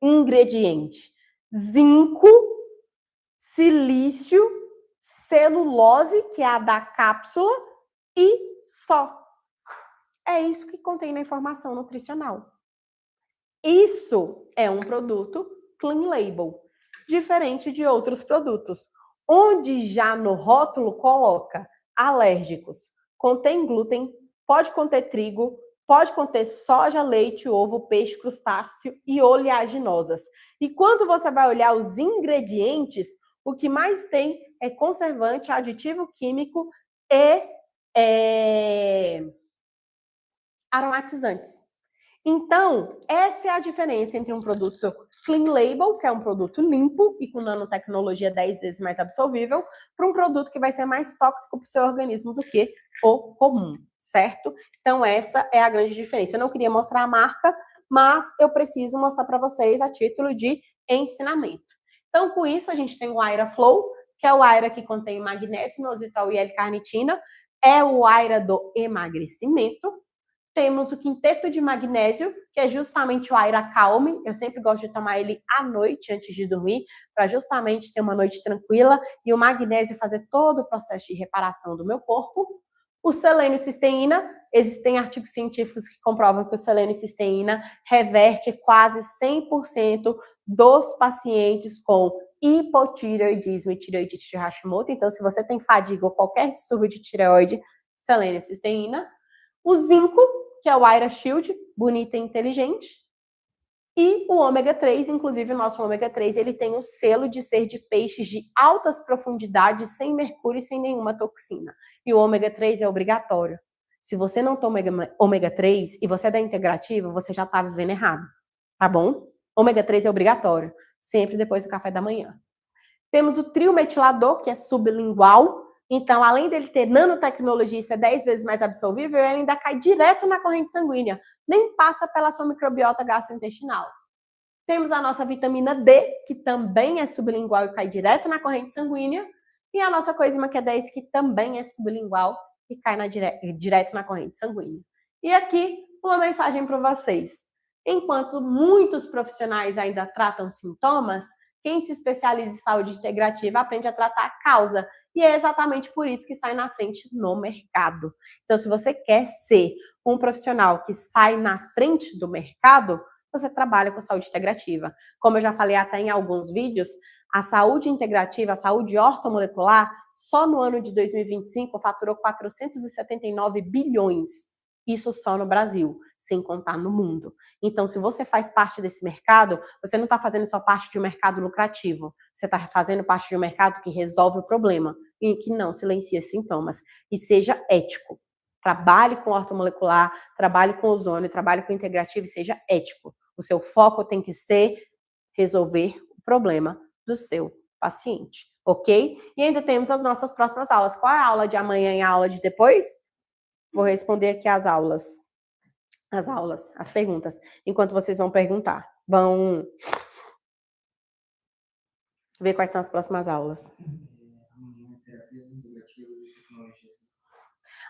ingrediente? Zinco, silício, celulose, que é a da cápsula, e só. É isso que contém na informação nutricional. Isso é um produto Clean Label, diferente de outros produtos, onde já no rótulo coloca alérgicos, contém glúten, pode conter trigo, pode conter soja, leite, ovo, peixe, crustáceo e oleaginosas. E quando você vai olhar os ingredientes, o que mais tem é conservante, aditivo químico e aromatizantes. Então, essa é a diferença entre um produto Clean Label, que é um produto limpo e com nanotecnologia 10 vezes mais absorvível, para um produto que vai ser mais tóxico para o seu organismo do que o comum, certo? Então, essa é a grande diferença. Eu não queria mostrar a marca, mas eu preciso mostrar para vocês a título de ensinamento. Então, com isso, a gente tem o Aira Flow, que é o Aira que contém magnésio, inositol e L-carnitina, é o Aira do emagrecimento. Temos o quinteto de magnésio, que é justamente o Aira Calme. Eu sempre gosto de tomar ele à noite, antes de dormir, para justamente ter uma noite tranquila e o magnésio fazer todo o processo de reparação do meu corpo. O selênio cisteína, existem artigos científicos que comprovam que o selênio cisteína reverte quase 100% dos pacientes com hipotireoidismo e tireoidite de Hashimoto. Então, se você tem fadiga ou qualquer distúrbio de tireoide, selênio cisteína. O zinco, que é o Aira Shield, bonita e inteligente. E o ômega 3, inclusive o nosso ômega 3, ele tem o selo de ser de peixes de altas profundidades, sem mercúrio e sem nenhuma toxina. E o ômega 3 é obrigatório. Se você não toma ômega 3 e você é da integrativa, você já está vivendo errado, tá bom? Ômega 3 é obrigatório, sempre depois do café da manhã. Temos o triometilador, que é sublingual. Então, além dele ter nanotecnologia e ser 10 vezes mais absorvível, ele ainda cai direto na corrente sanguínea, nem passa pela sua microbiota gastrointestinal. Temos a nossa vitamina D, que também é sublingual e cai direto na corrente sanguínea, e a nossa coenzima Q10, que também é sublingual e cai direto na corrente sanguínea. E aqui, uma mensagem para vocês. Enquanto muitos profissionais ainda tratam sintomas, quem se especializa em saúde integrativa aprende a tratar a causa. E é exatamente por isso que sai na frente no mercado. Então, se você quer ser um profissional que sai na frente do mercado, você trabalha com saúde integrativa. Como eu já falei até em alguns vídeos, a saúde integrativa, a saúde ortomolecular, só no ano de 2025 faturou 479 bilhões. Isso só no Brasil, sem contar no mundo. Então, se você faz parte desse mercado, você não está fazendo só parte de um mercado lucrativo. Você está fazendo parte de um mercado que resolve o problema e que não silencia sintomas. E seja ético. Trabalhe com ortomolecular, trabalhe com ozônio, trabalhe com integrativo e seja ético. O seu foco tem que ser resolver o problema do seu paciente, ok? E ainda temos as nossas próximas aulas. Qual é a aula de amanhã e a aula de depois? Vou responder aqui as perguntas, enquanto vocês vão perguntar. Vão ver quais são as próximas aulas.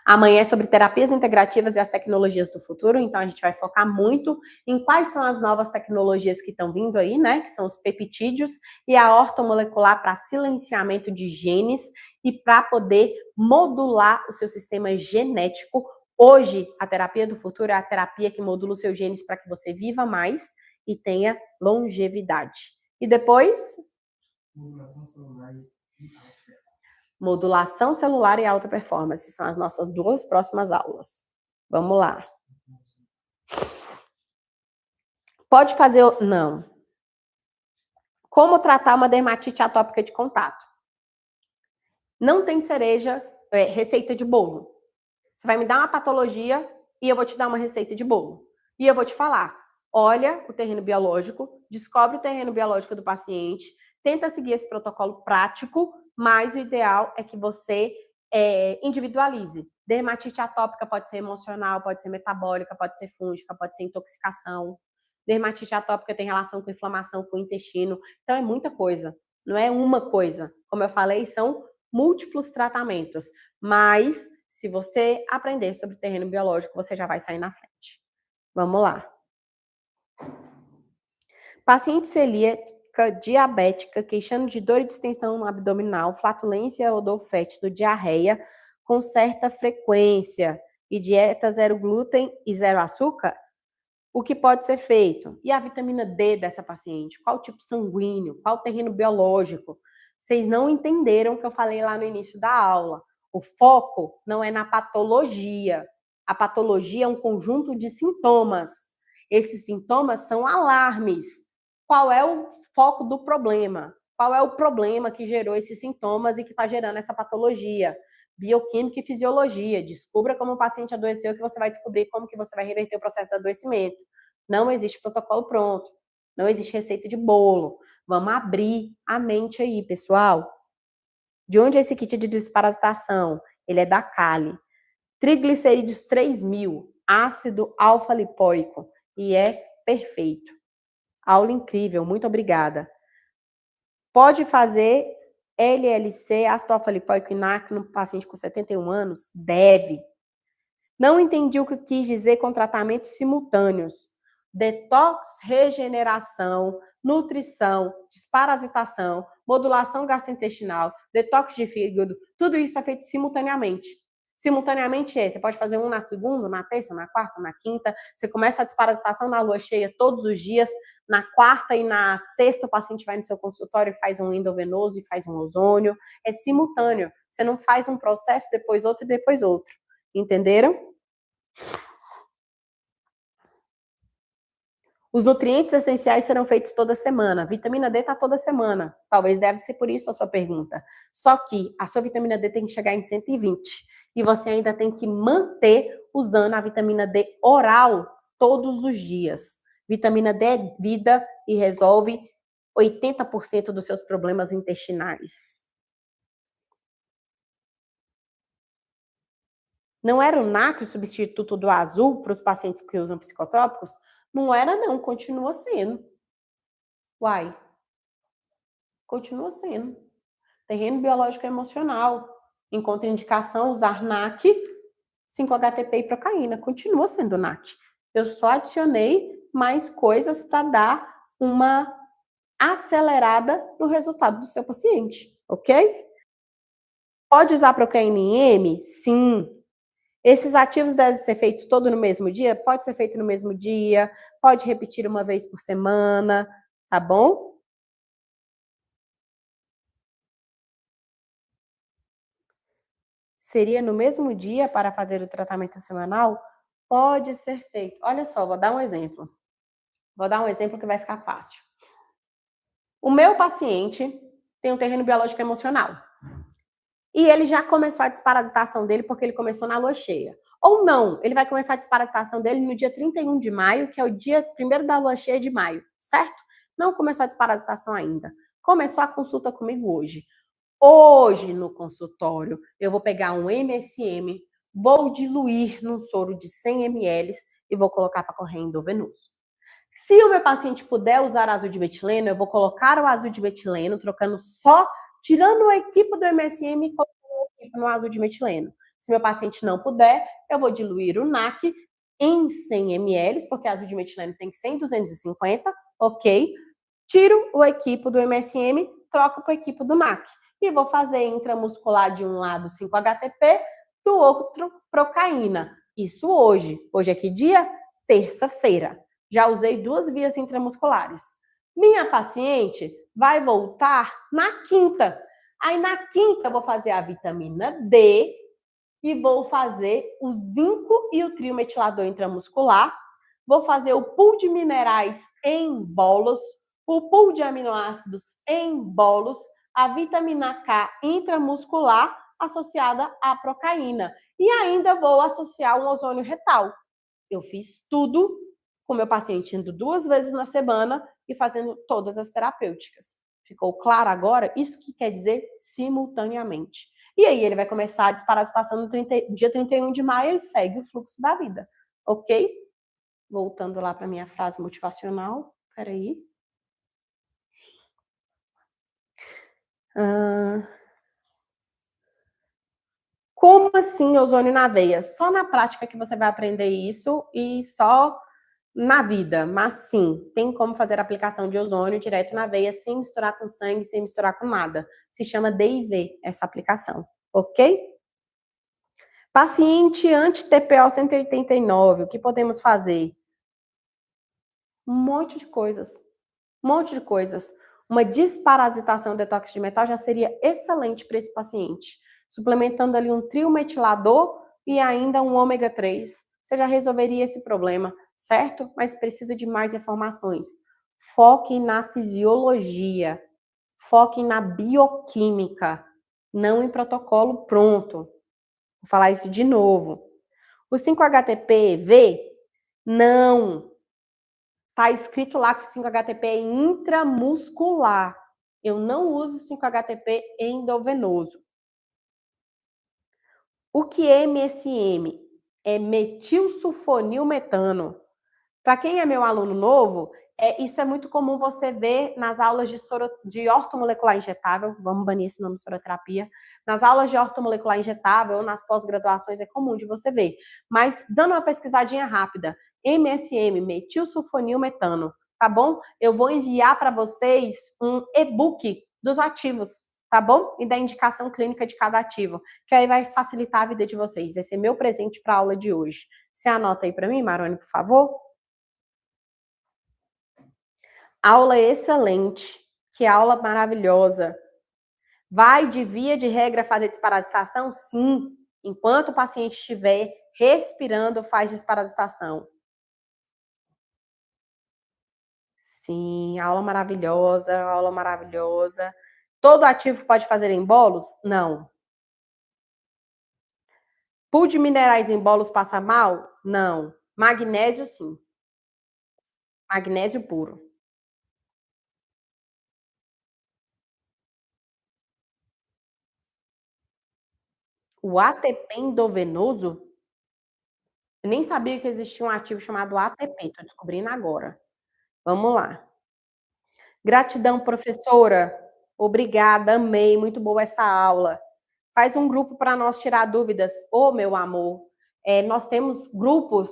Amanhã é sobre terapias integrativas e as tecnologias do futuro, então a gente vai focar muito em quais são as novas tecnologias que estão vindo aí, né? Que são os peptídeos e a ortomolecular para silenciamento de genes e para poder modular o seu sistema genético. Hoje, a terapia do futuro é a terapia que modula os seus genes para que você viva mais e tenha longevidade. E depois? Modulação celular e alta performance. São as nossas duas próximas aulas. Vamos lá. Pode fazer... Não. Como tratar uma dermatite atópica de contato? Não tem cereja, receita de bolo. Você vai me dar uma patologia e eu vou te dar uma receita de bolo. E eu vou te falar, olha o terreno biológico, descobre o terreno biológico do paciente, tenta seguir esse protocolo prático, mas o ideal é que você individualize. Dermatite atópica pode ser emocional, pode ser metabólica, pode ser fúngica, pode ser intoxicação. Dermatite atópica tem relação com inflamação, com o intestino. Então, é muita coisa. Não é uma coisa. Como eu falei, são múltiplos tratamentos. Mas, se você aprender sobre o terreno biológico, você já vai sair na frente. Vamos lá. Paciente celíaca diabética, queixando de dor e distensão abdominal, flatulência ou dor fétido, diarreia com certa frequência e dieta zero glúten e zero açúcar, o que pode ser feito? E a vitamina D dessa paciente? Qual tipo sanguíneo? Qual terreno biológico? Vocês não entenderam o que eu falei lá no início da aula. O foco não é na patologia. A patologia é um conjunto de sintomas. Esses sintomas são alarmes. Qual é o foco do problema? Qual é o problema que gerou esses sintomas e que está gerando essa patologia? Bioquímica e fisiologia. Descubra como o paciente adoeceu que você vai descobrir como que você vai reverter o processo do adoecimento. Não existe protocolo pronto. Não existe receita de bolo. Vamos abrir a mente aí, pessoal. De onde é esse kit de desparasitação? Ele é da Cali. Triglicerídeos 3.000, ácido alfa-lipoico. E é perfeito. Aula incrível, muito obrigada. Pode fazer LLC, ácido alfa-lipoico e NAC no paciente com 71 anos? Deve. Não entendi o que quis dizer com tratamentos simultâneos. Detox, regeneração, nutrição, desparasitação, modulação gastrointestinal, detox de fígado, tudo isso é feito simultaneamente. Simultaneamente você pode fazer um na segunda, na terça, na quarta, na quinta. Você começa a desparasitação na lua cheia todos os dias. Na quarta e na sexta o paciente vai no seu consultório e faz um endovenoso e faz um ozônio. É simultâneo. Você não faz um processo, depois outro e depois outro. Entenderam? Os nutrientes essenciais serão feitos toda semana. A vitamina D está toda semana. Talvez deve ser por isso a sua pergunta. Só que a sua vitamina D tem que chegar em 120. E você ainda tem que manter usando a vitamina D oral todos os dias. Vitamina D é vida e resolve 80% dos seus problemas intestinais. Não era o NAC o substituto do azul para os pacientes que usam psicotrópicos? Não era, não. Continua sendo. Uai. Continua sendo. Terreno biológico e emocional. Em contraindicação, usar NAC, 5-HTP e procaína. Continua sendo NAC. Eu só adicionei mais coisas para dar uma acelerada no resultado do seu paciente, ok? Pode usar procaína em M? Sim. Esses ativos devem ser feitos todo no mesmo dia? Pode ser feito no mesmo dia, pode repetir uma vez por semana, tá bom? Seria no mesmo dia para fazer o tratamento semanal? Pode ser feito. Olha só, vou dar um exemplo. Vou dar um exemplo que vai ficar fácil. O meu paciente tem um terreno biológico emocional. E ele já começou a desparasitação dele porque ele começou na lua cheia. Ou não, ele vai começar a desparasitação dele no dia 31 de maio, que é o dia primeiro da lua cheia de maio, certo? Não começou a desparasitação ainda. Começou a consulta comigo hoje. Hoje, no consultório, eu vou pegar um MSM, vou diluir num soro de 100 ml e vou colocar para correr endovenoso. Se o meu paciente puder usar azul de metileno, eu vou colocar o azul de metileno, trocando só, tirando a equipe do MSM e colocando a equipe no azul de metileno. Se meu paciente não puder, eu vou diluir o NAC em 100 ml, porque azul de metileno tem 100, 250, ok? Tiro o equipo do MSM, troco para o equipo do NAC. E vou fazer intramuscular de um lado 5-HTP, do outro procaína. Isso hoje. Hoje é que dia? Terça-feira. Já usei 2 vias intramusculares. Minha paciente vai voltar na quinta. Aí na quinta eu vou fazer a vitamina D e vou fazer o zinco e o triometilador intramuscular. Vou fazer o pool de minerais em bolos, o pool de aminoácidos em bolos, a vitamina K intramuscular associada à procaína. E ainda vou associar um ozônio retal. Eu fiz tudo com meu paciente indo 2 vezes na semana e fazendo todas as terapêuticas. Ficou claro agora? Isso que quer dizer simultaneamente. E aí ele vai começar a desparasitação no dia 31 de maio e segue o fluxo da vida, ok? Voltando lá para minha frase motivacional. Peraí. Como assim ozônio na veia? Só na prática que você vai aprender isso e só na vida. Mas sim, tem como fazer a aplicação de ozônio direto na veia sem misturar com sangue, sem misturar com nada. Se chama DIV essa aplicação, ok? Paciente anti-TPO 189, o que podemos fazer? Um monte de coisas. Um monte de coisas. Uma desparasitação detox de metal já seria excelente para esse paciente. Suplementando ali um triometilador e ainda um ômega 3. Você já resolveria esse problema, certo? Mas precisa de mais informações. Foque na fisiologia. Foque na bioquímica. Não em protocolo pronto. Vou falar isso de novo. O 5-HTP-V, não. Tá escrito lá que o 5-HTP é intramuscular. Eu não uso 5-HTP endovenoso. O que é MSM? É metilsulfonilmetano. Para quem é meu aluno novo, isso é muito comum você ver nas aulas de ortomolecular injetável, vamos banir esse nome soroterapia, nas aulas de ortomolecular injetável ou nas pós-graduações é comum de você ver. Mas dando uma pesquisadinha rápida, MSM, metilsulfonilmetano, tá bom? Eu vou enviar para vocês um e-book dos ativos, tá bom? E da indicação clínica de cada ativo, que aí vai facilitar a vida de vocês. Vai ser meu presente para a aula de hoje. Você anota aí para mim, Marone, por favor? Aula excelente, que aula maravilhosa. Vai, de via de regra, fazer desparasitação? Sim. Enquanto o paciente estiver respirando, faz desparasitação. Sim, aula maravilhosa, aula maravilhosa. Todo ativo pode fazer em bolos? Não. Pool de minerais em bolos passa mal? Não. Magnésio, sim. Magnésio puro. O ATP endovenoso? Eu nem sabia que existia um ativo chamado ATP, estou descobrindo agora. Vamos lá. Gratidão, professora. Obrigada, amei, muito boa essa aula. Faz um grupo para nós tirar dúvidas. Ô, meu amor, nós temos grupos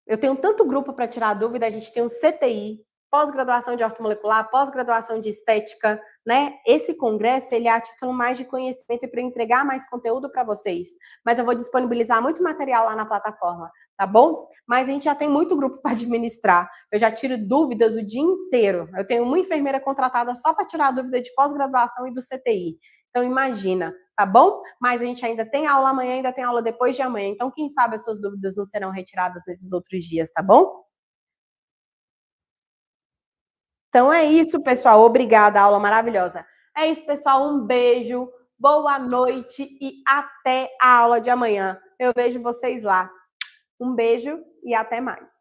Eu tenho tanto grupo para tirar dúvida, a gente tem um CTI, pós-graduação de ortomolecular, pós-graduação de estética, né? Esse congresso, ele é a título mais de conhecimento e para entregar mais conteúdo para vocês. Mas eu vou disponibilizar muito material lá na plataforma, tá bom? Mas a gente já tem muito grupo para administrar. Eu já tiro dúvidas o dia inteiro. Eu tenho uma enfermeira contratada só para tirar dúvida de pós-graduação e do CTI. Então, imagina, tá bom? Mas a gente ainda tem aula amanhã, ainda tem aula depois de amanhã. Então, quem sabe as suas dúvidas não serão retiradas nesses outros dias, tá bom? Então é isso, pessoal. Obrigada, aula maravilhosa. É isso, pessoal. Um beijo, boa noite e até a aula de amanhã. Eu vejo vocês lá. Um beijo e até mais.